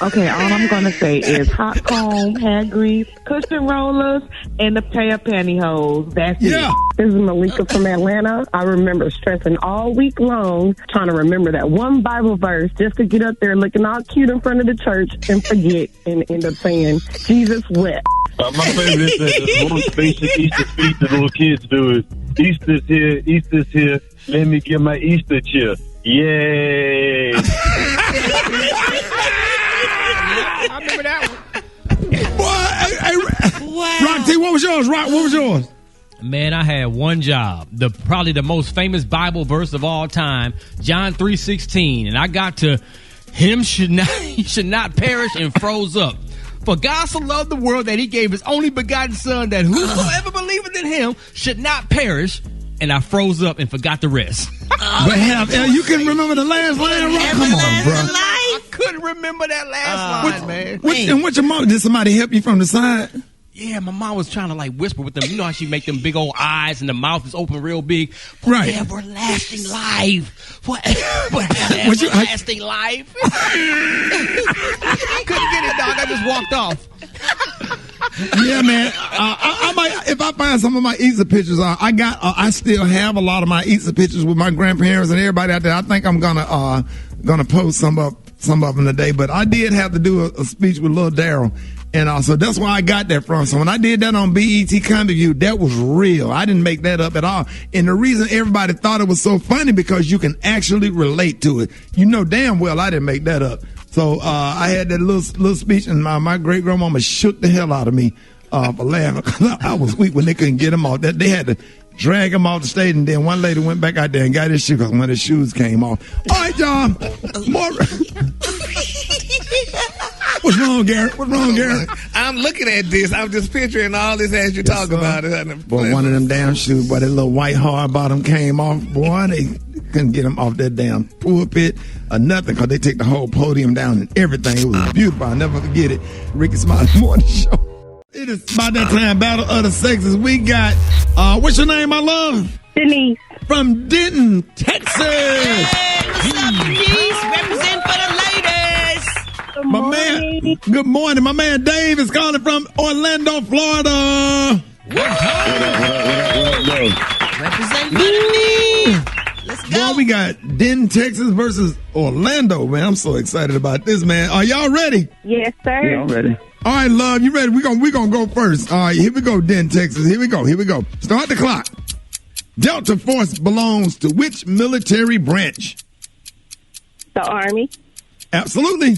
Okay, all I'm going to say is hot comb, hair grease, cushion rollers, and a pair of pantyhose. That's it. This is Malika from Atlanta. I remember stressing all week long trying to remember that one Bible verse just to get up there looking all cute in front of the church and forget and end up saying, Jesus wept. My favorite is the most basic Easter speech that little kids do is, Easter's here, Easter's here, let me get my Easter cheer. Yay! I remember that one. Rock T, what was yours? Rock, what was yours? Man, I had one job. Probably the most famous Bible verse of all time, John 3:16, and I got to him should not perish, and froze up. For God so loved the world that he gave his only begotten son, that whosoever believeth in him should not perish. And I froze up and forgot the rest. But you can remember the last line, Rock? Come on, bro. I couldn't remember that last line, man. And what your mom, did somebody help you from the side? Yeah, my mom was trying to like whisper with them. You know how she make them big old eyes and the mouth is open real big. For Right. everlasting life. For everlasting life. I couldn't get it, dog. I just walked off. Yeah, man. I might, if I find some of my Easter pictures, I still have a lot of my Easter pictures with my grandparents and everybody out there. I think I'm gonna post some of them today. But I did have to do a speech with Lil Daryl, and so that's where I got that from. So when I did that on BET Comedy View, that was real. I didn't make that up at all. And the reason everybody thought it was so funny because you can actually relate to it. You know damn well I didn't make that up. So I had that little speech, and my great grandmama shook the hell out of me for laughing. I was weak when they couldn't get him off. They had to drag him off the stage, and then one lady went back out there and got his shoe because one of his shoes came off. All right, y'all. More. What's wrong, Garrett? What's wrong, Garrett? I'm looking at this. I'm just picturing all this as you talk about it. Boy, one of them damn shoes, boy, that little white hard bottom came off. Boy, they couldn't get him off that damn pulpit or nothing because they took the whole podium down and everything. It was beautiful. I'll never forget it. Rickey Smiley Morning Show. It is about that time, Battle of the Sexes. We got, what's your name, my love? Denise. From Denton, Texas. Hey, what's up, Denise? Represent for the ladies. Good morning. My man Dave is calling from Orlando, Florida. Represent for the men. Let's go. Well, we got Denton, Texas versus Orlando, man. I'm so excited about this, man. Are y'all ready? Yes, sir. Yeah, I'm ready. All right, love, you ready? We're gonna go first. All right, here we go, Denton, Texas. Here we go. Start the clock. Delta Force belongs to which military branch? The Army. Absolutely.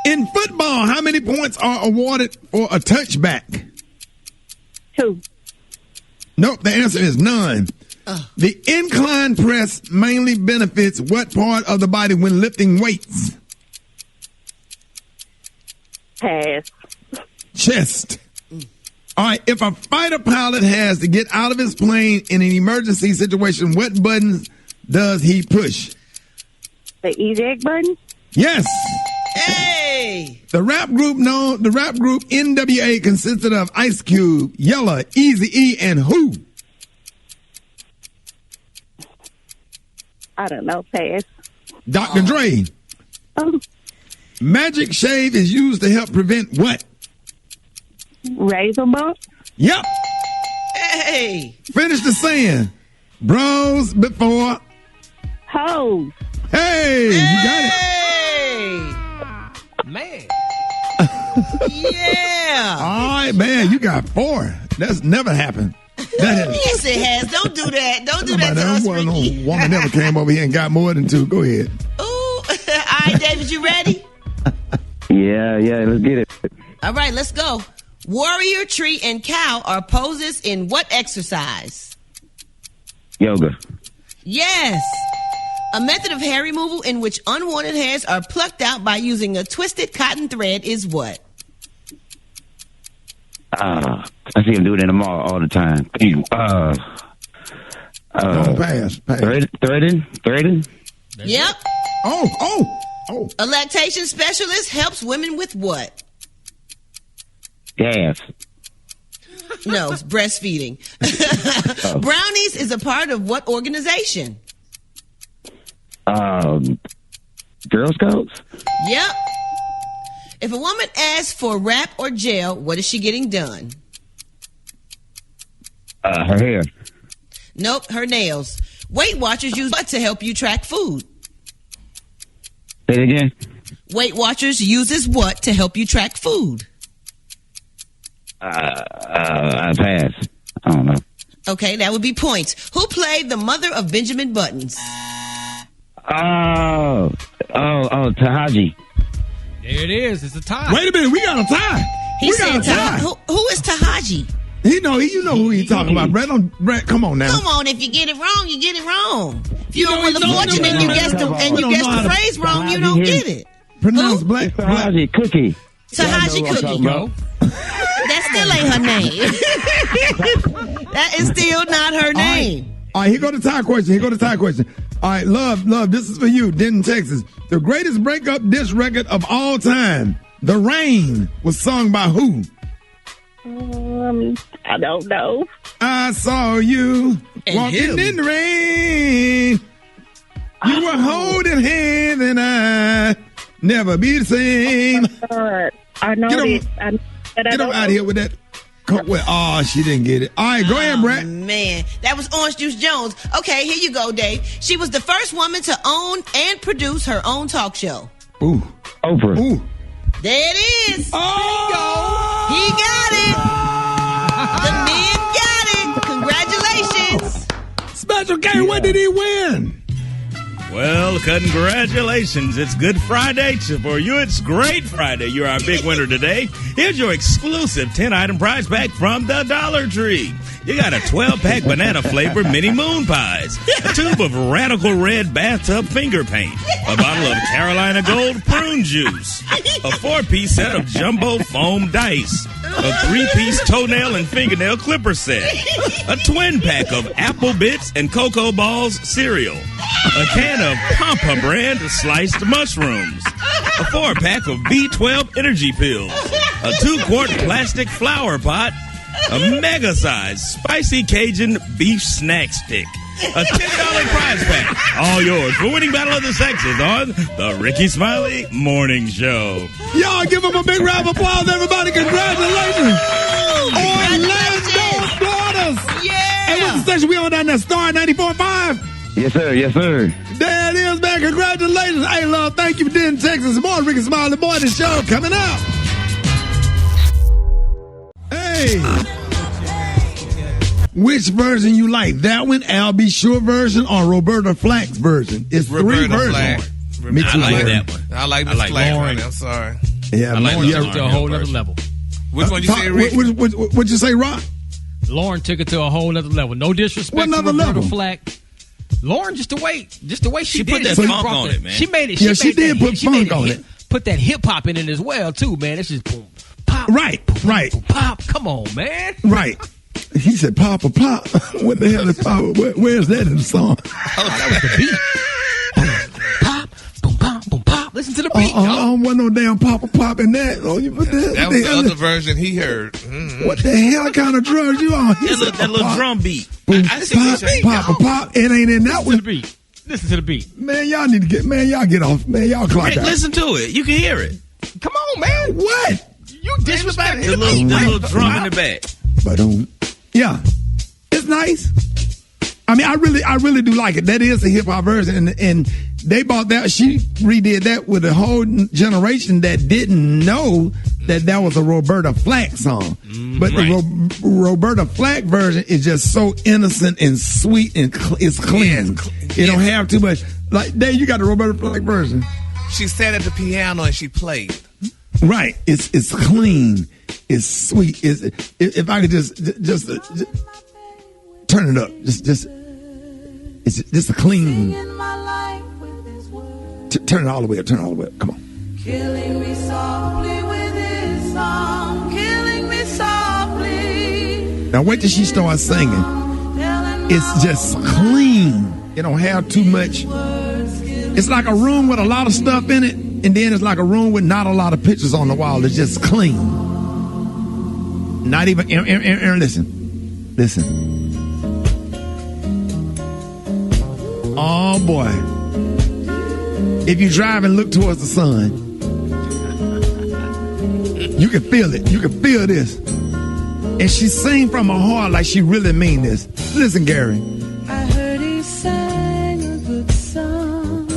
In football, how many points are awarded for a touchback? 2. Nope, the answer is none. The incline press mainly benefits what part of the body when lifting weights? Pass. Chest. All right, if a fighter pilot has to get out of his plane in an emergency situation, what buttons does he push? The eject button? Yes. Hey. The rap group NWA consisted of Ice Cube, Yella, Eazy-E, and who? I don't know. Pass. Dr. Dre. Magic shave is used to help prevent what? Razor bump? Yep. Hey. Finish the saying. Bros before hoes. Hey, you got it. Man. Yeah. All right, man, you got 4. That's never happened. Yes, it has. Don't do that. Don't do that to us, Ricky. No woman never came over here and got more than 2. Go ahead. Ooh. All right, David, you ready? Yeah, let's get it. All right, let's go. Warrior, tree, and cow are poses in what exercise? Yoga. Yes. A method of hair removal in which unwanted hairs are plucked out by using a twisted cotton thread is what? I see him do it in the mall all the time. Pass. Threading? Yep. Oh. A lactation specialist helps women with what? Gas. No, it's breastfeeding. Brownies is a part of what organization? Girl Scouts? Yep. If a woman asks for rap or gel, what is she getting done? Her hair. Nope, her nails. Weight Watchers use what to help you track food? Say it again. Weight Watchers uses what to help you track food? I pass. I don't know. Okay, that would be points. Who played the mother of Benjamin Buttons? Tahaji. There it is. It's a tie. Wait a minute, we got a tie. He said who is Tahaji? You know who he's talking about. Brett, come on now. Come on, if you get it wrong, you get it wrong. If you don't win the fortune and you guess the phrase wrong, you don't get it. Pronounce black. Tahaji Cookie. Tahaji Cookie. That still ain't her name. That is still not her name. All right, here go the tie question. All right, love, this is for you, Denton, Texas. The greatest breakup diss record of all time, The Rain, was sung by who? I don't know. I saw you walking in the rain. You were holding hands and I never be the same. I know Get on out of here with that. She didn't get it. All right, go ahead, Brat. Man, that was Orange Juice Jones. Okay, here you go, Dave. She was the first woman to own and produce her own talk show. Ooh. Oprah. Ooh. There it is. Oh! He got it. The men got it. Congratulations. Special K, what did he win? Well, congratulations. It's Good Friday. For you, it's Great Friday. You're our big winner today. Here's your exclusive 10-item prize pack from the Dollar Tree. You got a 12-pack banana-flavored mini moon pies, a tube of Radical Red bathtub finger paint, a bottle of Carolina Gold prune juice, a 4-piece set of jumbo foam dice, a 3-piece toenail and fingernail clipper set, a twin pack of Apple Bits and Cocoa Balls cereal, a can of Pampa brand sliced mushrooms, a 4-pack of B12 energy pills, a 2-quart plastic flower pot, a mega-sized spicy Cajun beef snack stick, a $10 prize pack. All yours for winning Battle of the Sexes on the Rickey Smiley Morning Show. Y'all give them a big round of applause, everybody. Congratulations. Orlando Daughters. Yeah. Hey, what's the station we on down there? Star 94.5? Yes, sir. Yes, sir. There it is, man. Congratulations. Hey, love, thank you for doing Texas. More Rickey Smiley Morning Show coming up. Hey. Which version you like? That one, Al B. Sure version, or Roberta Flack's version? It's Roberta 3 versions. Flack. Me too. I like that one. I like Miss Flack. Lauren. I'm sorry. Yeah, I like Lauren, Lauren. To a whole other level. Which one you say, Rick? What'd you say, Rock? Lauren took it to a whole other level. No disrespect What to another Roberta level? Flack. Lauren, just the way she put did that it. funk on it, man. She made it. Yeah, she did put funk on it. Put that hip hop in it as well, too, man. It's just boom, pop, Right. boom, pop. Come on, man. Right. He said, Papa, pop. What the hell is Papa? Where's that in the song? Oh, that was the beat. Pop, boom, pop, boom, pop. Listen to the beat. I don't want no damn Papa pop in that. Oh, you put that. That was the other version he heard. What the hell kind of drugs you on? That little drum beat. Boom, I see what you're saying. Papa, pop. It ain't in that Listen to one. the beat. Listen to the beat. Man, y'all need to y'all get off. Man, y'all clock Rick, out. listen to it. You can hear it. Come on, man. What? You disrespect The the little drum in the back. Yeah, it's nice. I mean, I really do like it. That is the hip hop version, and they bought that. She redid that with a whole generation that didn't know that was a Roberta Flack song. But right. the Roberta Flack version is just so innocent and sweet and it's clean. It don't have too much. Like, Dave, you got the Roberta Flack version. She sat at the piano and she played. Right. It's clean. is sweet. If I could just turn it up, it's just a clean. Turn it all the way up. Turn it all the way up. Come on. Killing me softly with his song, killing me softly. Now wait till she starts singing. It's just clean. It don't have too much. It's like a room with a lot of stuff in it, and then it's like a room with not a lot of pictures on the wall. It's just clean. Not even. Aaron, listen. Oh boy! If you drive and look towards the sun, you can feel it. You can feel this. And she sing from her heart like she really mean this. Listen, Gary. I heard he sang a good song.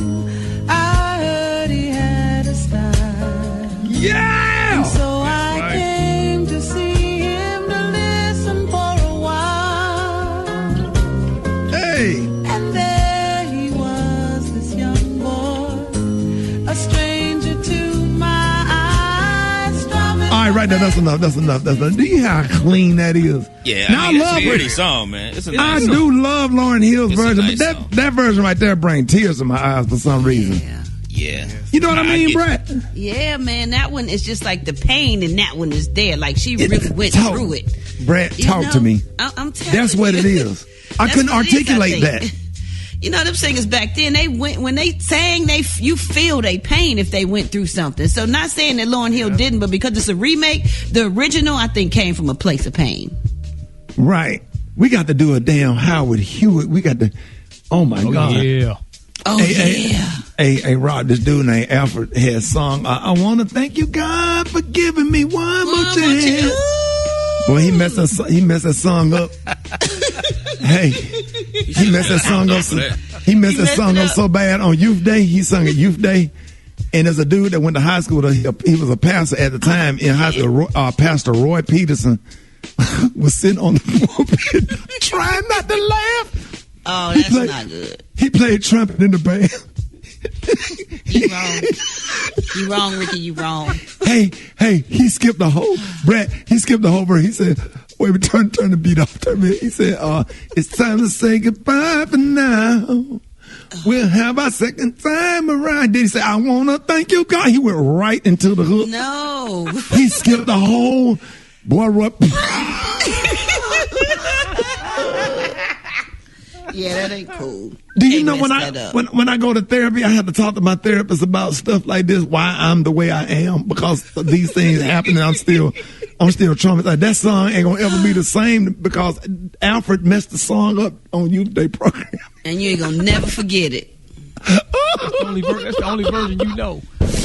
I heard he had a style. Yeah! And so I came to see him to listen for a while. Hey! And there he was, this young boy, a stranger to my eyes. All right, right there. That's enough. Do you hear how clean that is? Yeah, now, I mean, I love it's a pretty song, man. It's a nice I song. do love Lauryn Hill's It's a version, nice but song. that version right there brings tears to my eyes for some reason. Yeah. You know what I mean, Brat? Yeah, man, that one is just like the pain in that one is there. Like she really went through it. Brat, You talk know, to me. I'm telling That's what you. it is. I That's couldn't what it is, I articulate think. that. You know, them singers back then, when they sang, you feel they pain if they went through something. So not saying that Lauryn Hill didn't, but because it's a remake, the original, I think, came from a place of pain. Right. We got to do a damn Howard Hewitt. We got to, oh my God. Yeah. Oh, Hey, Rod, this dude named Alfred had sung, I want to thank you, God, for giving me one more chance. Well, he messed that song up. Hey, he messed that song up. He messed that song up so bad on Youth Day. He sung at Youth Day. And there's a dude that went to high school. He was a pastor at the time in high school. Pastor Roy Peterson was sitting on the pulpit trying not to laugh. Oh, that's not good. He played trumpet in the band. You wrong. You wrong, Ricky. You wrong. Hey, he skipped the whole verse. He said, wait, turn the beat off. He said, it's time to say goodbye for now. We'll have our second time around. Then he said, I want to thank you, God. He went right into the hook. No. He skipped the whole boy. Yeah, that ain't cool. Do you know when I go to therapy, I have to talk to my therapist about stuff like this, why I'm the way I am, because these things happen and I'm still traumatized. That song ain't gonna ever be the same because Alfred messed the song up on Youth Day program. And you ain't gonna never forget it. That's the only version you know.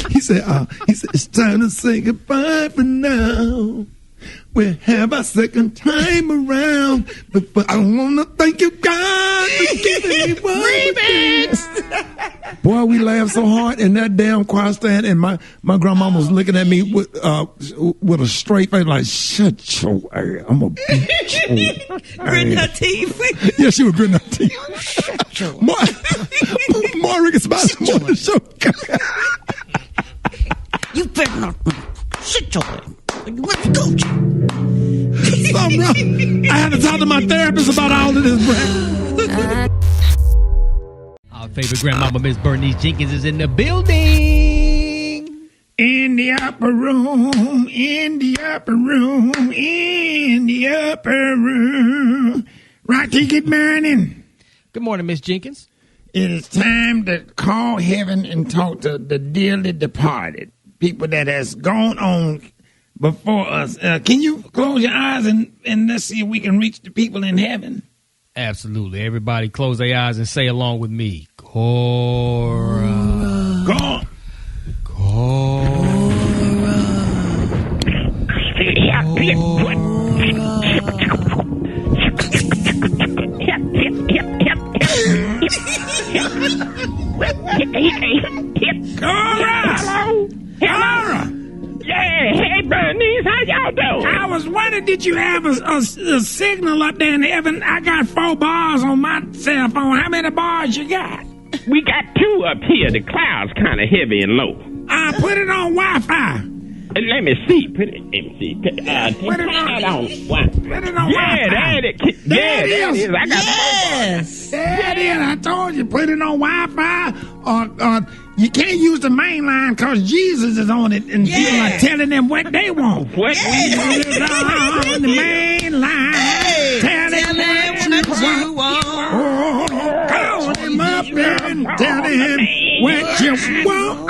He said, it's time to say goodbye for now. We'll have our second time around. But I want to thank you, God, for giving me one remix. Boy, we laughed so hard in that damn choir stand, and my grandma was looking at me with a straight face, like, shut your ass. I'm a beat your Gritting her ass. teeth. Yeah, she was gritting her teeth. More Rickey Smiley on the show. You better not shit your ass. What's good? Something wrong. I had to talk to my therapist about all of this, Brad. Our favorite grandmama, Miss Bernice Jenkins, is in the building. In the upper room. Rocky, get burning. Good morning, Miss Jenkins. It is time to call heaven and talk to the dearly departed. People that has gone on before us. Can you close your eyes and let's see if we can reach the people in heaven? Absolutely. Everybody close their eyes and say along with me. Cora. Go. Cora! Yeah, hey, Bernice, how y'all doing? I was wondering, did you have a signal up there in heaven? I got 4 bars on my cell phone. How many bars you got? We got 2 up here. The cloud's kind of heavy and low. I put it on Wi-Fi. Let me see. Put it on. Yeah, there it is. There it is. I got There it is. I told you, put it on Wi-Fi or you can't use the main line because Jesus is on it and people are telling them what they want. What? On the main line. Tell them what you want. Oh, call him up and tell him what you want.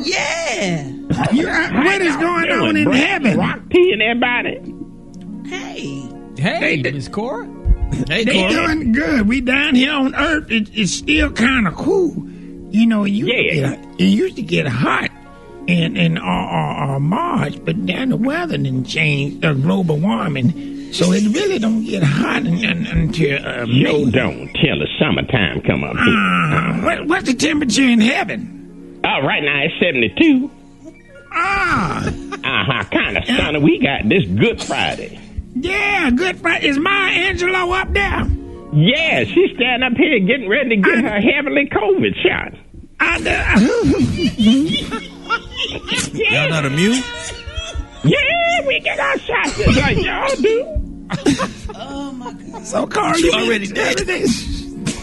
Yeah. What is going on in heaven? Rock P and everybody. Hey, Miss Cora. They doing good. We down here on Earth. It's still kind of cool. You know, it used to get hot in March, but now the weather didn't change. Global warming, so it really don't get hot until May. Don't tell the summertime come up here. What's the temperature in heaven? Right now it's 72. Kind of sunny. We got this Good Friday. Yeah, Good Friday. Is Maya Angelou up there? Yeah, she's standing up here getting ready to get her heavenly COVID shot. Y'all not immune? Yeah, we get our shots just like y'all do. Oh my God! So, Cora, you already did it?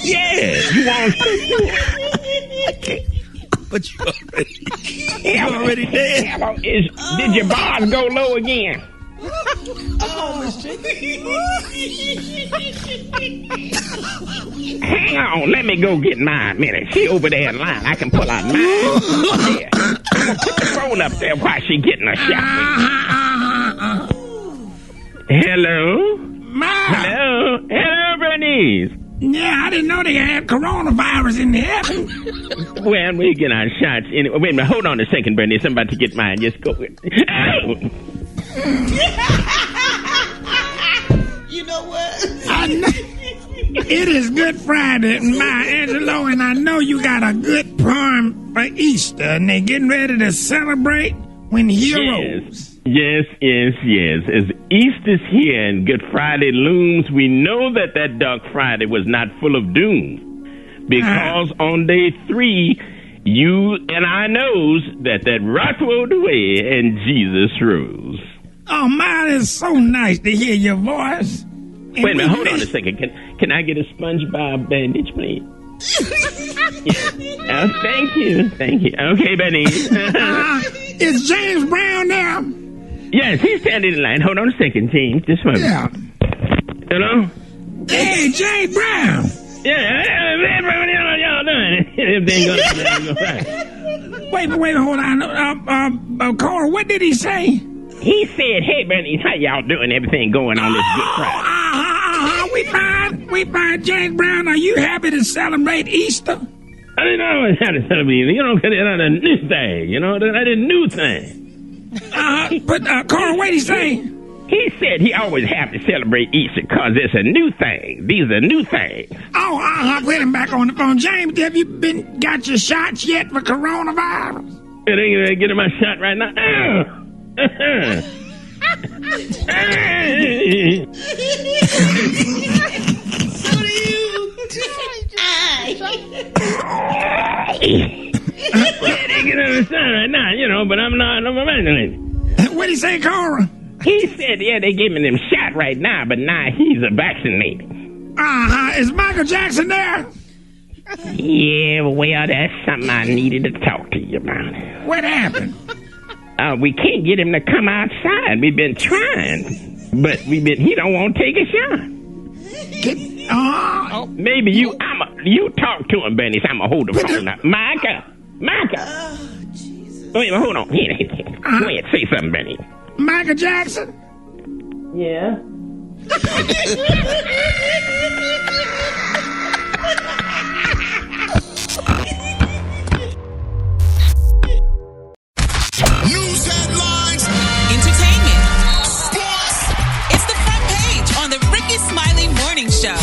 Yeah, you want to do? But you already dead. Did your bars go low again? Hang on, let me go get mine a minute. She over there in line. I can pull out mine. Yeah. I'm gonna put the phone up there while she getting her shot. Hello? Hello, Bernice. Yeah, I didn't know they had coronavirus in heaven. Well, we get our shots anyway. Wait a minute, hold on a second, Bernice. I'm about to get mine. Just go. You know what? It is Good Friday, Maya Angelou, and I know you got a good poem for Easter, and they're getting ready to celebrate when heroes. Yes. As Easter's here and Good Friday looms, we know that Dark Friday was not full of doom. Because on day 3, you and I knows that rock rolled away and Jesus rose. Oh, man, it's so nice to hear your voice. Wait a minute, hold on a second. Can I get a SpongeBob bandage, please? Yeah. Thank you. Okay, Bernice. Is James Brown there? Yes, he's standing in line. Hold on a second, James. Just a moment. Yeah. Hello? Hey, James Brown. Yeah, what y'all doing? Wait, hold on. Cora, what did he say? He said, hey, Bernice, how y'all doing? Everything going on this Good Friday? We fine. James Brown, are you happy to celebrate Easter? I didn't know how to celebrate. Because that's a new thing. That is a new thing. But Cora, what did he say? He said he always have to celebrate Easter because it's a new thing. These are new things. I'll put him back on the phone. James, have you got your shots yet for coronavirus? Yeah, they get my shot right now. They get on the shot right now, but I'm not. What'd he say, Cora? He said, they giving him shot right now, but now he's vaccinated. Is Michael Jackson there? Yeah, well, that's something I needed to talk to you about. What happened? We can't get him to come outside. We've been trying, but he don't want to take a shot. Maybe you talk to him, Bernice. I'm going to hold the phone up. Micah. Wait, hold on. Go ahead, say something, Bernice. Michael Jackson? Yeah. News headlines. Entertainment. Sports. It's the front page on the Rickey Smiley Morning Show.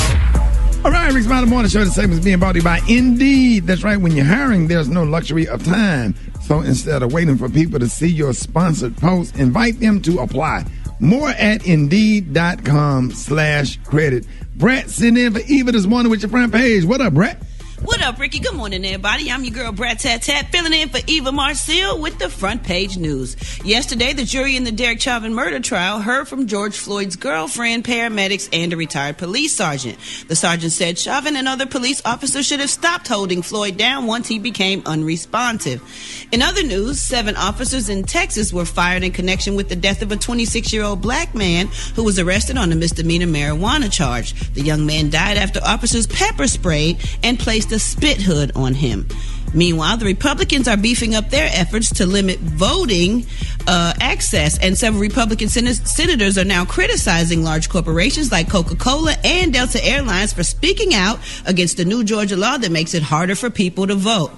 All right, Rickey Smiley Morning Show, the segment is being brought to you by Indeed. That's right, when you're hiring, there's no luxury of time. So instead of waiting for people to see your sponsored post, invite them to apply. More at Indeed.com/credit. Brat sitting in for Eva this morning with your front page. What up, Brat? What up, Ricky? Good morning, everybody. I'm your girl, Brat, filling in for Eva Marcille with the front page news. Yesterday, the jury in the Derek Chauvin murder trial heard from George Floyd's girlfriend, paramedics, and a retired police sergeant. The sergeant said Chauvin and other police officers should have stopped holding Floyd down once he became unresponsive. In other news, 7 officers in Texas were fired in connection with the death of a 26-year-old black man who was arrested on a misdemeanor marijuana charge. The young man died after officers pepper sprayed and placed a spit hood on him. Meanwhile, the Republicans are beefing up their efforts to limit voting access, and several Republican senators are now criticizing large corporations like Coca-Cola and Delta Airlines for speaking out against the new Georgia law that makes it harder for people to vote.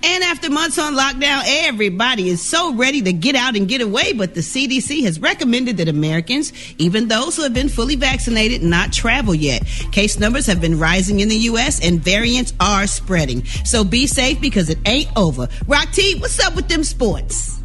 And after months on lockdown, everybody is so ready to get out and get away, but the CDC has recommended that Americans, even those who have been fully vaccinated, not travel yet. Case numbers have been rising in the U.S. and variants are spreading. So be safe because it ain't over. Rock T, what's up with them sports?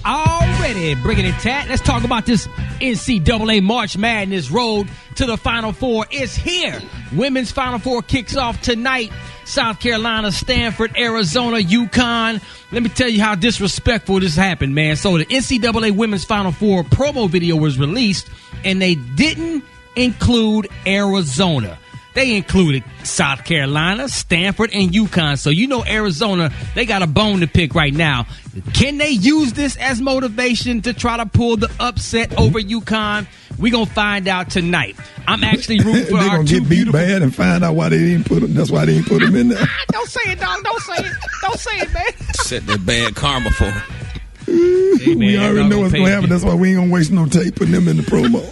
Already bringing it, Tat. Let's talk about this NCAA March Madness road to the Final Four. It's here. Women's Final Four kicks off tonight. South Carolina, Stanford, Arizona, UConn. Let me tell you how disrespectful this happened, man. So the NCAA Women's Final Four promo video was released, and they didn't include Arizona. They included South Carolina, Stanford, and UConn. So you know Arizona, they got a bone to pick right now. Can they use this as motivation to try to pull the upset over UConn? We're going to find out tonight. I'm actually rooting for our two get beat bad and find out why they didn't put them. That's why they didn't put them in there. Don't say it, dog. Don't say it. Don't say it, man. Set that bad karma for them. Hey, man, we already know what's going to happen. That's why we ain't going to waste no tape putting them in the promo.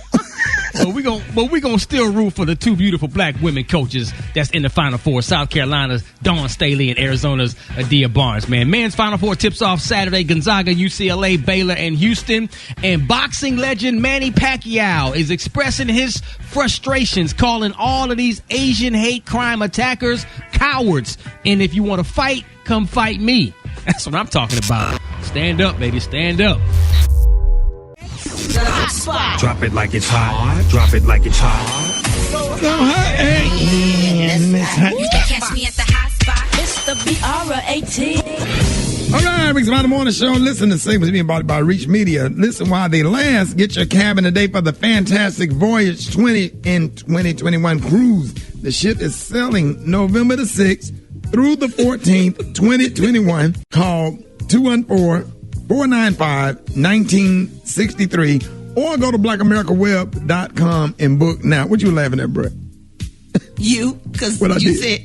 But we gonna still root for the two beautiful black women coaches that's in the Final Four. South Carolina's Dawn Staley and Arizona's Adia Barnes, man. Men's Final Four tips off Saturday. Gonzaga, UCLA, Baylor, and Houston. And boxing legend Manny Pacquiao is expressing his frustrations, calling all of these Asian hate crime attackers cowards. And if you want to fight, come fight me. That's what I'm talking about. Stand up, baby. Stand up. The hot spot. Drop it like it's hot. Drop it like it's hot. So hot. You can catch me at the hot spot. It's the BRAT. All right, Rickey Smiley Morning Show. Listen to segments being brought by Reach Media. Listen while they last. Get your cabin today for the fantastic Voyage 20 in 2021 cruise. The ship is sailing November the 6th through the 14th, 2021. Call 214-495-1963 or go to blackamericaweb.com and book now. What you laughing at, Brett? You, because you said...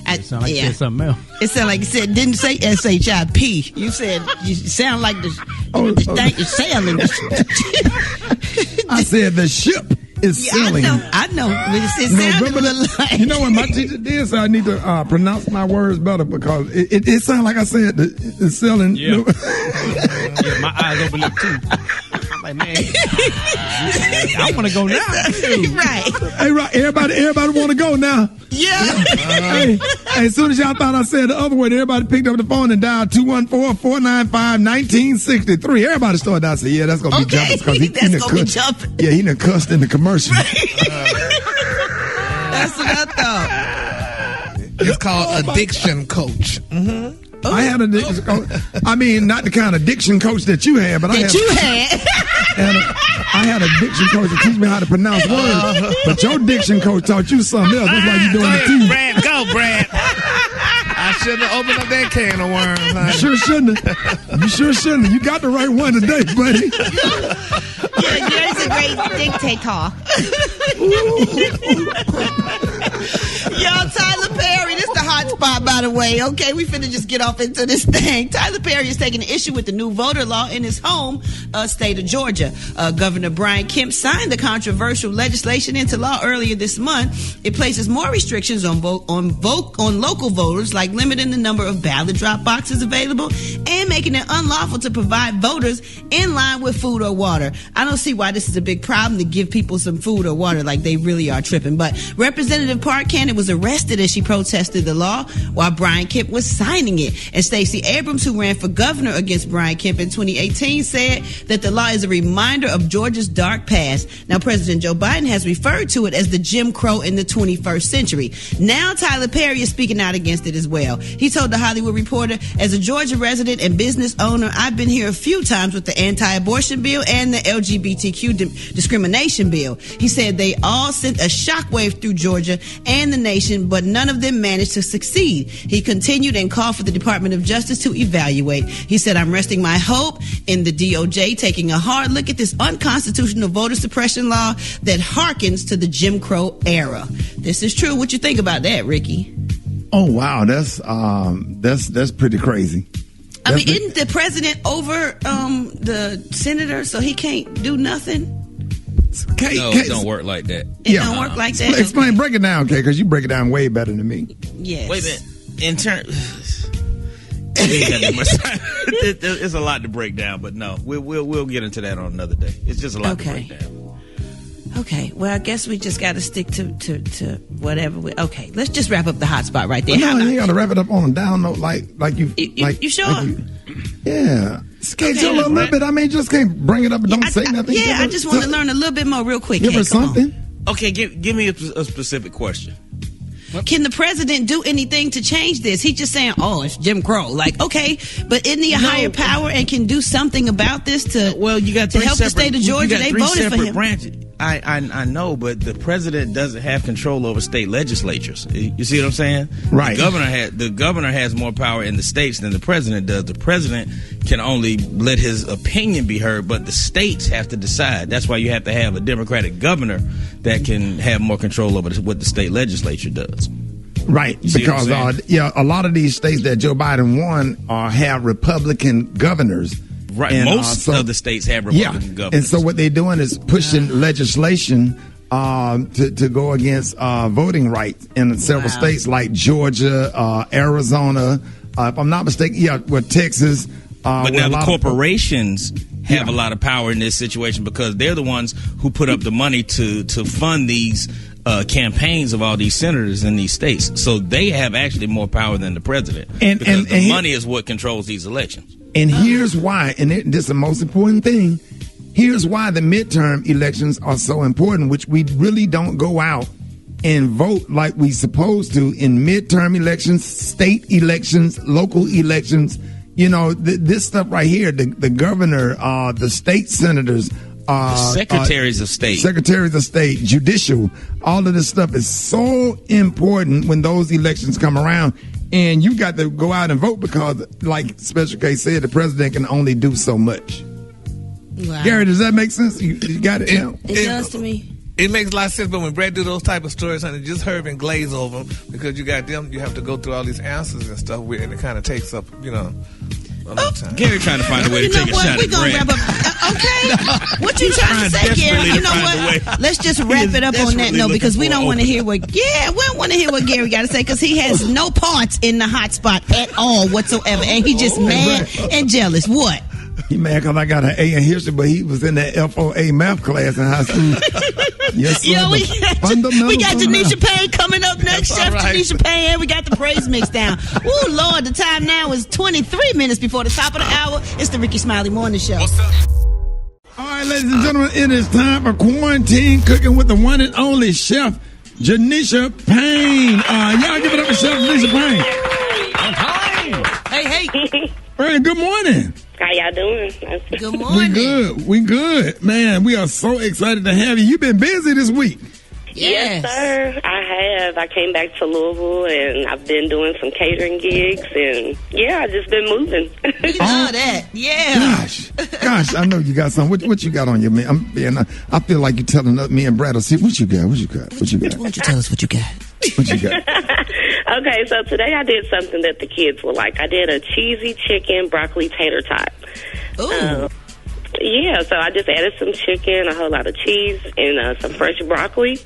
It sound like you said something else. It sounded like you said, didn't say S-H-I-P. You said, you sound like the thing is sailing. I said the ship is sailing. I know. But it sounded like... You know what my teacher did? So I need to pronounce my words better because it sounded like I said it's sailing. Yeah. Yeah, my eyes open up too. I'm like, man, I want to go now. Right. Hey, right. Everybody want to go now. Yeah. Hey, as soon as y'all thought I said the other word, everybody picked up the phone and dialed 214-495-1963. Everybody started out saying, yeah, that's going to be jumping. Because he that's going to be jumping. Yeah, he done cussed in the commercial. That's what I thought. It's called Addiction Coach. Mm-hmm. I had a diction coach. I mean, not the kind of diction coach that you had, but I had a diction coach to teach me how to pronounce words. But your diction coach taught you something else. That's why you're doing it too. Brad, go, Brad. I shouldn't have opened up that can of worms. Honey. You sure shouldn't have. You got the right one today, buddy. Yeah, you're a great dictator. Yo, Tyler Perry, this is the hot spot, by the way. Okay, we finna just get off into this thing. Tyler Perry is taking an issue with the new voter law in his home state of Georgia. Governor Brian Kemp signed the controversial legislation into law earlier this month. It places more restrictions on local voters, like limiting the number of ballot drop boxes available and making it unlawful to provide voters in line with food or water. I don't see why this is a big problem to give people some food or water, like they really are tripping. But Representative Park Cannon was arrested as she protested the law while Brian Kemp was signing it. And Stacey Abrams, who ran for governor against Brian Kemp in 2018, said that the law is a reminder of Georgia's dark past. Now, President Joe Biden has referred to it as the Jim Crow in the 21st century. Now, Tyler Perry is speaking out against it as well. He told The Hollywood Reporter, as a Georgia resident and business owner, I've been here a few times with the anti-abortion bill and the LGBTQ discrimination bill. He said they all sent a shockwave through Georgia and the nation, but none of them managed to succeed. He continued and called for the Department of Justice to evaluate. He said, I'm resting my hope in the DOJ taking a hard look at this unconstitutional voter suppression law that harkens to the Jim Crow era. This is true. What you think about that, Ricky? Oh, wow. That's pretty crazy. I mean, isn't the president over the senator, so he can't do nothing? No, it don't work like that. It don't work like that? Explain, break it down, okay, because you break it down way better than me. Yes. Wait a minute. In turn, it's a lot to break down, but no, we'll get into that on another day. It's just a lot to break down. Okay, well, I guess we just got to stick to whatever. Okay, let's just wrap up the hot spot right there. No, you got to wrap it up on a down note, like you. You sure? Yeah. Schedule a little bit. I mean, just can't bring it up and don't say nothing. Yeah, I just want to learn a little bit more real quick. Give her something. Okay, give me a specific question. Can the president do anything to change this? He's just saying, oh, it's Jim Crow. Like, okay, but isn't he a higher power and can do something about this to help the state of Georgia? They voted for him. Branches. I know, but the president doesn't have control over state legislatures. You see what I'm saying? Right. The governor has more power in the states than the president does. The president can only let his opinion be heard, but the states have to decide. That's why you have to have a Democratic governor that can have more control over what the state legislature does. Right, because a lot of these states that Joe Biden won have Republican governors. Right, and most of the states have Republican governors. And so what they're doing is pushing legislation to go against voting rights in several states like Georgia, Arizona, if I'm not mistaken, Texas. But now the corporations have a lot of power in this situation because they're the ones who put up the money to fund these campaigns of all these senators in these states. So they have actually more power than the president. Because the money is what controls these elections. And here's why, and this is the most important thing, here's why the midterm elections are so important, which we really don't go out and vote like we supposed to in midterm elections, state elections, local elections. You know, this stuff right here, the governor, the state senators, the secretaries of state, judicial, all of this stuff is so important when those elections come around. And you got to go out and vote because, like Special K said, the president can only do so much. Wow. Gary, does that make sense? You got it? It does to me. It makes a lot of sense, but when Brad do those type of stories, honey, just hurry and glaze over them because you got them. You have to go through all these answers and stuff, and it kind of takes up, a long time. Gary trying to find a way to take a shot at Brad. Wrap up. Okay, what you trying to say, Gary? You know what? Let's just wrap it up on that note because we don't want to hear what. Yeah, we don't want to hear what Gary got to say because he has no parts in the hot spot at all whatsoever, and he just mad and jealous. What? He mad because I got an A in history, but he was in that FOA math class in high school. Yes, sir. We got Janisha Payne coming up next. Chef Janisha Payne, and we got the praise mix down. Ooh, Lord, the time now is 23 minutes before the top of the hour. It's the Rickey Smiley Morning Show. What's up? All right, ladies and gentlemen, it is time for quarantine cooking with the one and only Chef Janisha Payne. Y'all give it up for Chef Janisha Payne. Hey. Hey, good morning. How y'all doing? Good morning. We good. Man, we are so excited to have you. You've been busy this week. Yes, sir. I have. I came back to Louisville, and I've been doing some catering gigs, and I've just been moving. We love that. Yeah. Gosh, I know you got something. What you got on you, man? I feel like you're telling me and Brad. See what you got. What you got? Why don't you tell us what you got? What you got? Okay, so today I did something that the kids will like. I did a cheesy chicken broccoli tater tot. Ooh. So I just added some chicken, a whole lot of cheese, and some fresh broccoli.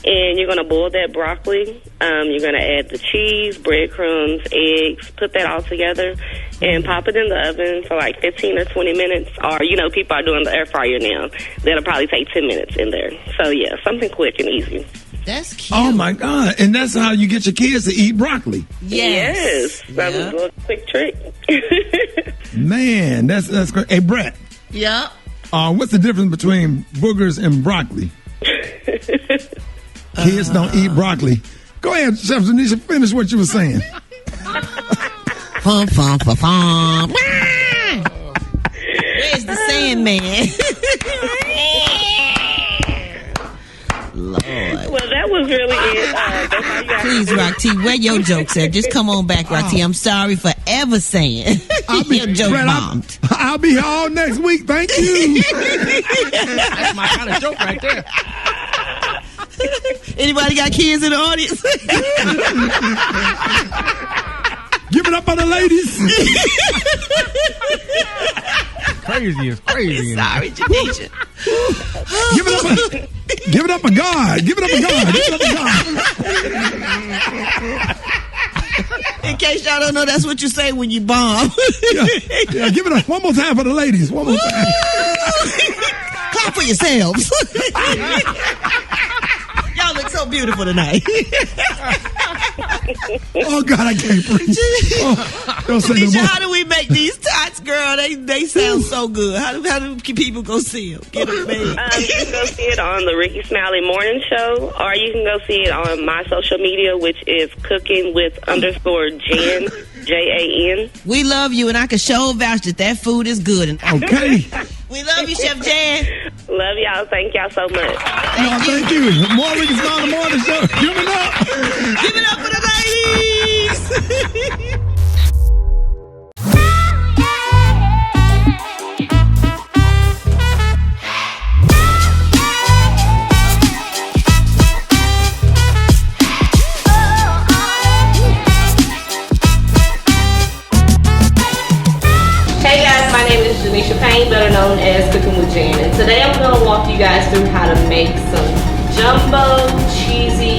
And you're going to boil that broccoli. You're going to add the cheese, breadcrumbs, eggs, put that all together, and pop it in the oven for like 15 or 20 minutes. Or, people are doing the air fryer now. That'll probably take 10 minutes in there. So, something quick and easy. That's cute. Oh my God! And that's how you get your kids to eat broccoli. Yes. That was a little quick trick. Man, that's great. Hey, Brat. Yeah. What's the difference between boogers and broccoli? Kids don't eat broccoli. Go ahead, Chef Zanisha, finish what you were saying. Fum, fum, fum, fum. Where's the Sandman? Lord. Well, that was really it. That's all you got. Please, Rock T, where your jokes at? Just come on back, Rock T. I'm sorry for ever saying your joke bombed. I'll be here all next week. Thank you. That's my kind of joke right there. Anybody got kids in the audience? Give it up for the ladies. Crazy is crazy. Sorry, Janisha. Give it up for God. Give it up for God. Give it up for God. In case y'all don't know, that's what you say when you bomb. Yeah, give it up one more time for the ladies. One more time. Clap for yourselves. Y'all look so beautiful tonight. Oh God, I can't breathe. Don't say no Nisha, more. how do we make these tots, girl? They sound so good. How do people go see them? Get them made. You can go see it on the Rickey Smiley Morning Show, or you can go see it on my social media, which is cooking with _Jan, Jan. We love you, and I can show vouch that food is good. Okay. We love you, Chef Jan. Love y'all. Thank y'all so much. Thank you. More Rickey Smiley Morning Show. Give it up. Give it up for the ladies. Hey guys, my name is Janisha Payne, better known as Cooking with Jan, and today I'm going to walk you guys through how to make some jumbo, cheesy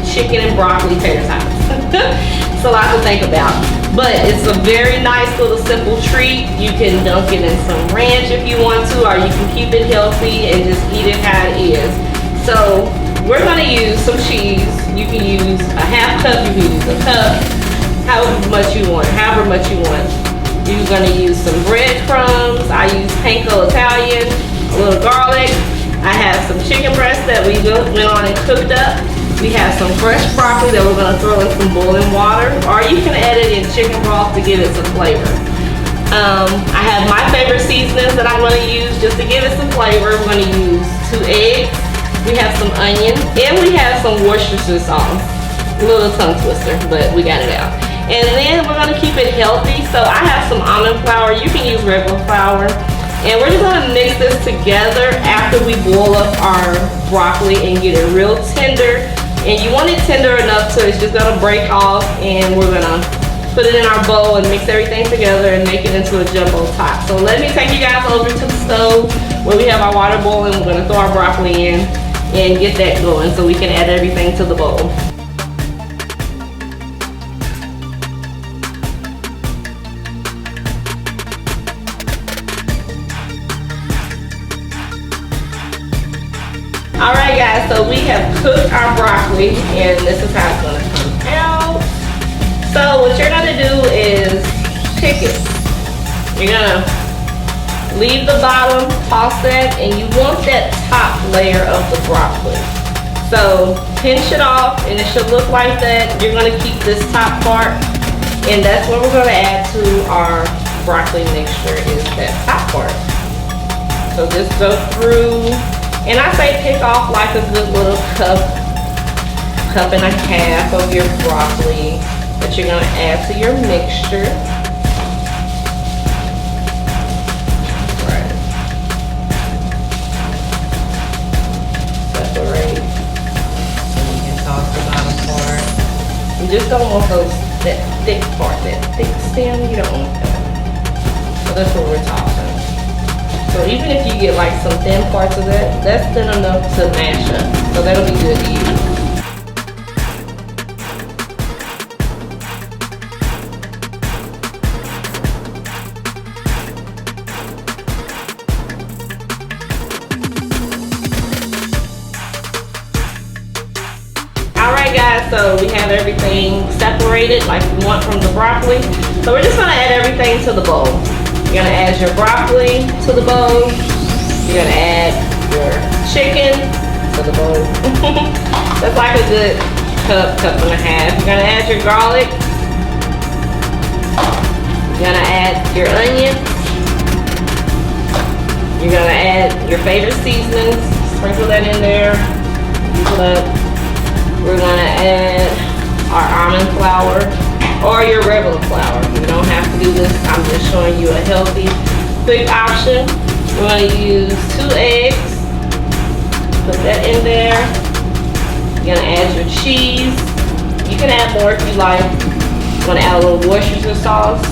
chicken and broccoli tater tots. It's a lot to think about, but it's a very nice little simple treat. You can dunk it in some ranch if you want to, or you can keep it healthy and just eat it how it is. So we're going to use some cheese. You can use a half cup, you can use a cup, however much you want. You're gonna use some breadcrumbs. I use panko Italian, a little garlic. I have some chicken breast that we went on and cooked up. We have some fresh broccoli that we're gonna throw in some boiling water, or you can add it in chicken broth to give it some flavor. I have my favorite seasonings that I'm gonna use just to give it some flavor. We're gonna use 2 eggs. We have some onion, and we have some Worcestershire sauce. A little tongue twister, but we got it out. And then we're gonna keep it healthy. So I have some almond flour. You can use regular flour. And we're just gonna mix this together after we boil up our broccoli and get it real tender. And you want it tender enough so it's just gonna break off, and we're gonna put it in our bowl and mix everything together and make it into a jumbo tot. So let me take you guys over to the stove where we have our water boiling. We're gonna throw our broccoli in and get that going so we can add everything to the bowl. Alright guys, so we have cooked our broccoli and this is how it's going to come out. So what you're going to do is pick it. You're going to leave the bottom, toss that, and you want that top layer of the broccoli. So pinch it off and it should look like that. You're going to keep this top part, and that's what we're going to add to our broccoli mixture, is that top part. So just go through. And I say pick off like a good little cup and a half of your broccoli that you're gonna add to your mixture. Right. Separate. So you can toss the bottom part. You just don't want that thick part, that thick stem. You don't want that. So that's what we're tossing. So even if you get like some thin parts of that, that's thin enough to mash up. So that'll be good to use. So we have everything separated like we want from the broccoli. So we're just gonna add everything to the bowl. You're gonna add your broccoli to the bowl. You're gonna add your chicken to the bowl. That's like a good cup and a half. You're gonna add your garlic. You're gonna add your onions. You're gonna add your favorite seasonings. Sprinkle that in there. Use it up. We're gonna add our almond flour or your regular flour. You don't have to do this. I'm just showing you a healthy, quick option. We're gonna use 2 eggs. Put that in there. You're gonna add your cheese. You can add more if you like. I'm gonna add a little Worcestershire sauce.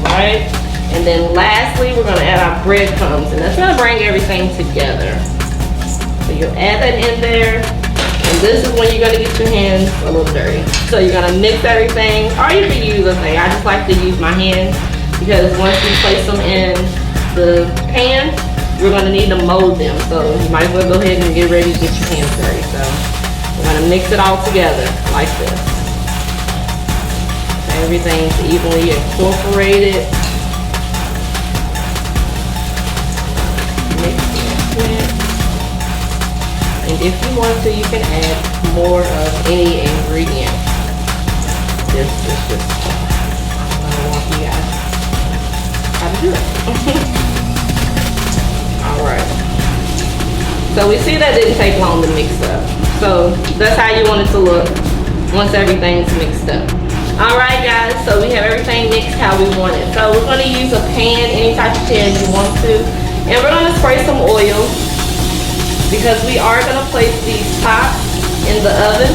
Alright. And then lastly, we're gonna add our breadcrumbs, and that's gonna bring everything together. So you'll add that in there. And this is when you're gonna get your hands a little dirty. So you're gonna mix everything, or you can use a thing. I just like to use my hands because once you place them in the pan, we're gonna need to mold them. So you might as well go ahead and get ready to get your hands dirty. So we're gonna mix it all together like this. Everything's evenly incorporated. Mix it. And if you want to, you can add more of any ingredient. This is just, I'm gonna walk you guys how to do it. Alright. So we see that didn't take long to mix up. So that's how you want it to look once everything's mixed up. Alright guys, so we have everything mixed how we want it. So we're going to use a pan, any type of pan you want to. And we're going to spray some oil because we are going to place these tops in the oven.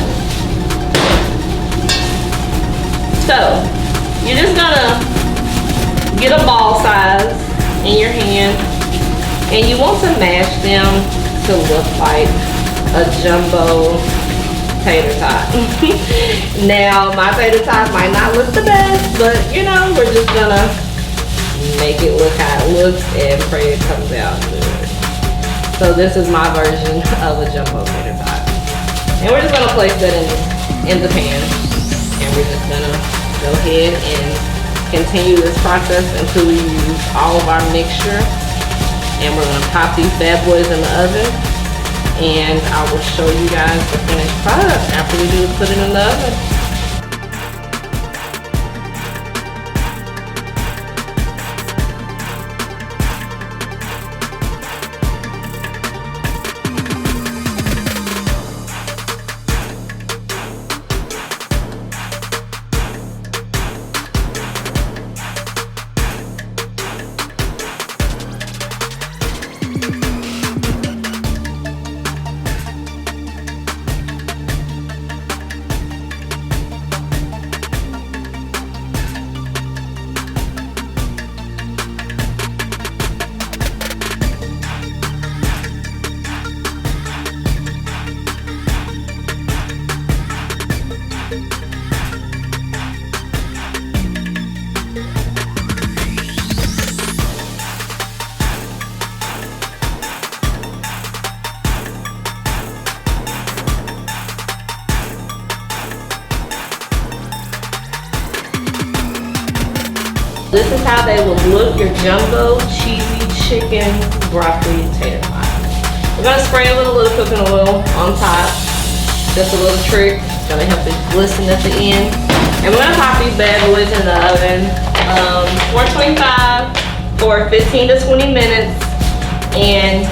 So you're just going to get a ball size in your hand. And you want to mash them to look like a jumbo tater tot. Now, my tater tot might not look the best, but you know, we're just gonna make it look how it looks and pray it comes out good. So this is my version of a jumbo tater tot. And we're just gonna place that in the pan. And we're just gonna go ahead and continue this process until we use all of our mixture. And we're gonna pop these bad boys in the oven, and I will show you guys the finished product after we do put it in the oven. This is how they will look, your jumbo cheesy chicken broccoli tater tot. We're gonna spray a little cooking oil on top. Just a little trick, it's gonna help it glisten at the end. And we're gonna pop these bad boys in the oven, 425 for 15 to 20 minutes. And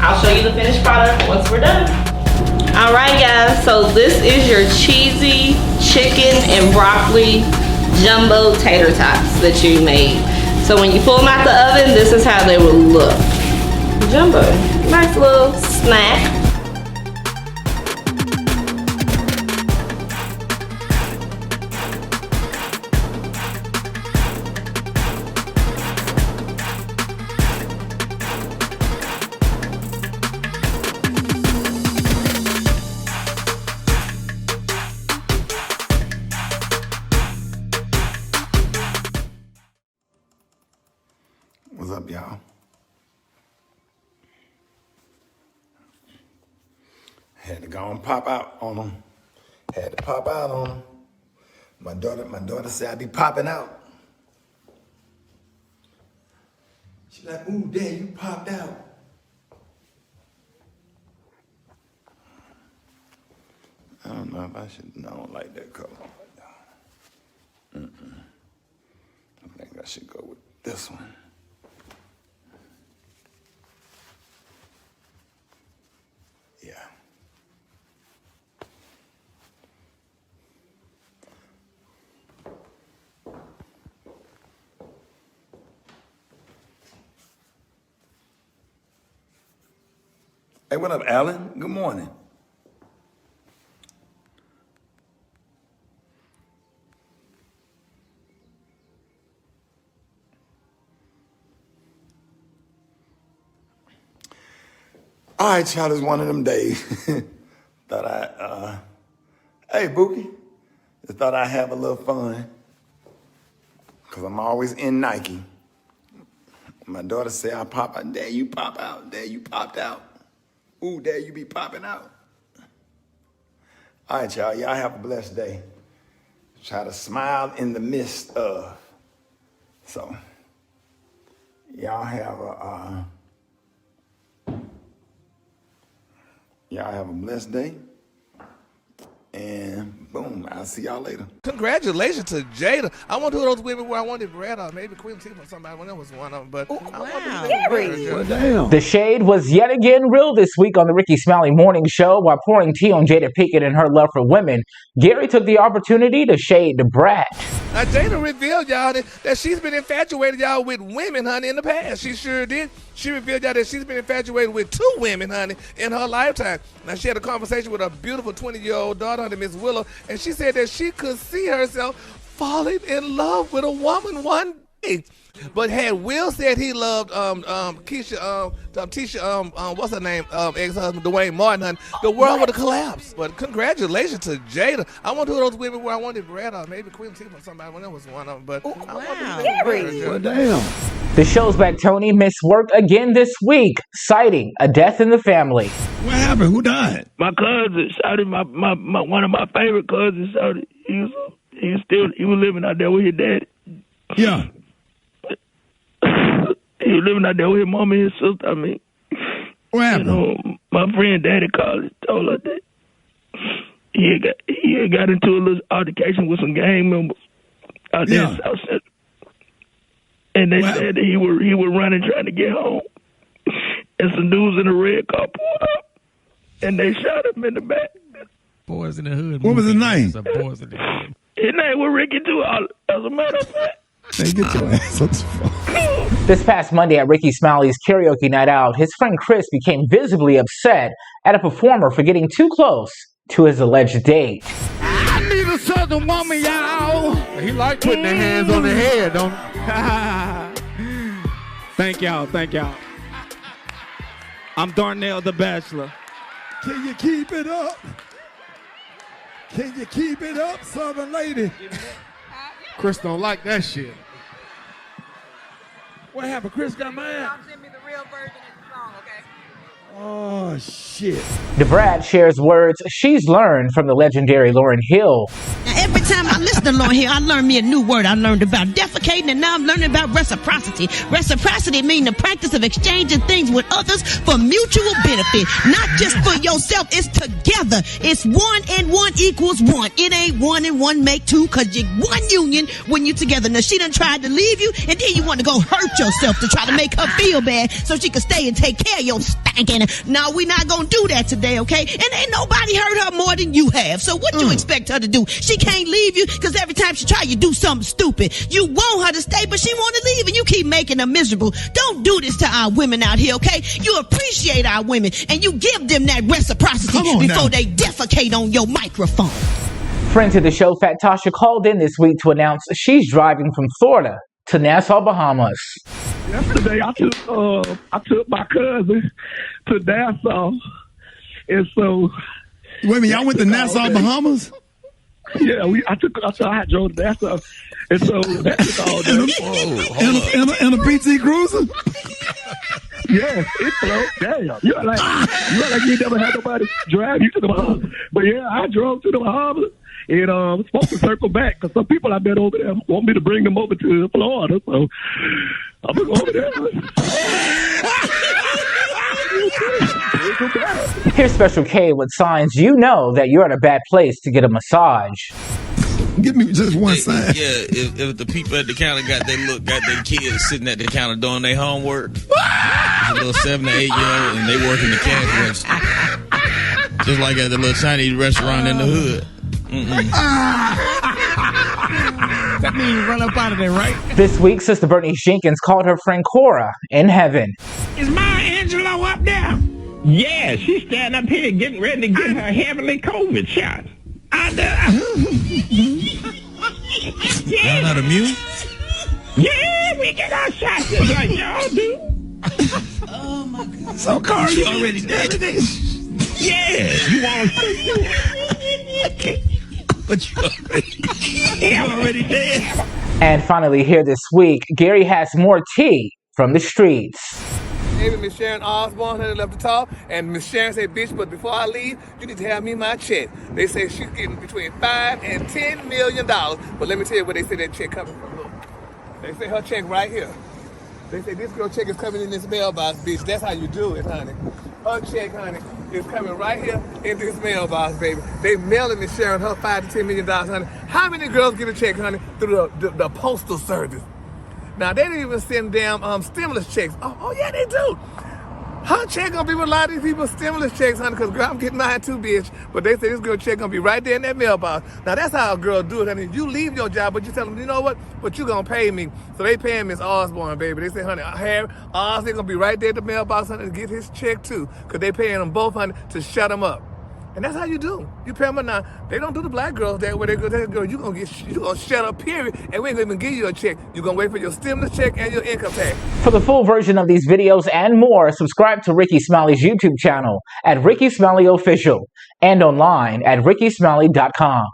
I'll show you the finished product once we're done. All right guys, so this is your cheesy chicken and broccoli jumbo tater tots that you made. So when you pull them out the oven, this is how they will look. Jumbo, nice little snack. What's up, y'all? Had to go and pop out on them. Had to pop out on them. My daughter said I be popping out. She's like, ooh, Dad, you popped out. I don't know if I should. No, I don't like that color. I think I should go with this one. Yeah. Hey, what up, Alan? Good morning. All right, y'all, it's one of them days. Hey, Bookie, just thought I'd have a little fun. Because I'm always in Nike. My daughter said I pop out. Dad, you pop out. Dad, you popped out. Ooh, Dad, you be popping out. All right, y'all, have a blessed day. Try to smile in the midst of. So, y'all have a blessed day. And boom, I'll see y'all later. Congratulations to Jada. I wonder who those women were. I wanted Brat or maybe Queen T or somebody. Well, that was one of them. But Damn. The shade was yet again real this week on the Rickey Smiley Morning Show. While pouring tea on Jada Pinkett and her love for women, Gary took the opportunity to shade the Brat. Now, Jada revealed, y'all, that she's been infatuated, y'all, with women, honey, in the past. She sure did. She revealed, y'all, that she's been infatuated with 2 women, honey, in her lifetime. Now, she had a conversation with a beautiful 20-year-old daughter, honey, Miss Willow, and she said that she could see herself falling in love with a woman one day. But had Will said he loved Tisha, what's her name, ex-husband Dwayne Martin, honey, the world would have collapsed. But congratulations to Jada. I wonder who those women were. I wanted Brat or maybe Queen T or somebody. Well, that was one of them. But Damn. The show's back, Tony missed work again this week, citing a death in the family. What happened? Who died? My cousin, Shady, my one of my favorite cousins, Shady. He was living out there with his daddy. Yeah. He was living out there with his mom and his sister. I mean, what happened? My friend Daddy called and told her that he had got into a little altercation with some gang members out there in South Central. And they said that he was running trying to get home. And some dudes in a red car pulled up. And they shot him in the back. Boys in the Hood. What was his name? Boys in the Hood. His name was Rickey too, as a matter of fact. Hey, get your ass on the phone. This past Monday at Rickey Smiley's karaoke night out, his friend Chris became visibly upset at a performer for getting too close to his alleged date. I need a southern woman, y'all. He like putting their hands on their head, don't he? Thank y'all. I'm Darnell the Bachelor. Can you keep it up? Can you keep it up, Southern lady? Chris don't like that shit. What happened? Chris got mad? Send me the real version of the song, okay? Oh, shit. The Brat shares words she's learned from the legendary Lauryn Hill. Now, every time I listen to Lauryn Hill, I learn me a new word. I learned about defecating, and now I'm learning about reciprocity. Reciprocity means the practice of exchanging things with others for mutual benefit. Not just for yourself, it's together. It's 1 and 1 equals 1. It ain't 1 and 1 make 2, because you're one union when you're together. Now, she done tried to leave you, and then you want to go hurt yourself to try to make her feel bad so she can stay and take care of your stinking. No, we're not going to do that today, okay? And ain't nobody hurt her more than you have. So what you expect her to do? She can't leave you because every time she try, you do something stupid. You want her to stay, but she want to leave, and you keep making her miserable. Don't do this to our women out here, okay? You appreciate our women, and you give them that reciprocity before they defecate on your microphone. Friend to the show, Fat Tasha, called in this week to announce she's driving from Florida to Nassau, Bahamas. Yesterday, I took my cousin to Nassau, and so. Wait a minute, y'all went to Nassau, Bahamas? Yeah, I drove to Nassau, and so that took all day. In a PT Cruiser? Yeah, it's slow. Damn. You act like you never had nobody drive you to the Bahamas. But yeah, I drove to the Bahamas and was supposed to circle back because some people I met over there want me to bring them over to Florida. So I'm going to go over there. Here's Special K with signs you know that you're in a bad place to get a massage. Give me just one sign. Yeah, if the people at the counter got their kids sitting at the counter doing their homework, a little 7 to 8 year old, and they working the cash register, just like at the little Chinese restaurant in the hood. That means you run up out of there, right? This week, Sister Bernice Jenkins called her friend Cora in heaven. Is Maya Angelou up there? Yeah, she's standing up here getting ready to get her heavenly COVID shot. Y'all not immune? Yeah, we get our shots just like y'all do. Oh my God. So, Cora, you already did this? Yeah, you want to But you already dead. And finally, here this week, Gary has more tea from the streets. Maybe Miss Sharon Osborne had left the talk, and Miss Sharon said, bitch, but before I leave, you need to have me my check. They say she's getting between $5 and $10 million. But let me tell you where they say that check coming from. Look, they say her check right here. They say this girl check is coming in this mailbox, bitch. That's how you do it, honey. Her check, honey, is coming right here in this mailbox, baby. They mailing Miss Sharon her $5 to $10 million, honey. How many girls get a check, honey, through the postal service? Now, they didn't even send damn stimulus checks. Oh, yeah, they do. Her check gonna be with a lot of these people's stimulus checks, honey, because, girl, I'm getting mine too, bitch. But they say this girl check gonna be right there in that mailbox. Now, that's how a girl do it, honey. You leave your job, but you tell them, you know what? But you gonna pay me. So they paying Miss Osborne, baby. They say, honey, Osborne gonna be right there at the mailbox, honey, to get his check, too. Because they paying them both, honey, to shut them up. And that's how you do. You pay them now. They don't do the black girls that way. They go, that girl, you gonna shut up, period. And we ain't gonna even give you a check. You're gonna wait for your stimulus check and your income tax. For the full version of these videos and more, subscribe to Rickey Smiley's YouTube channel at Rickey Smiley Official and online at RickeySmiley.com.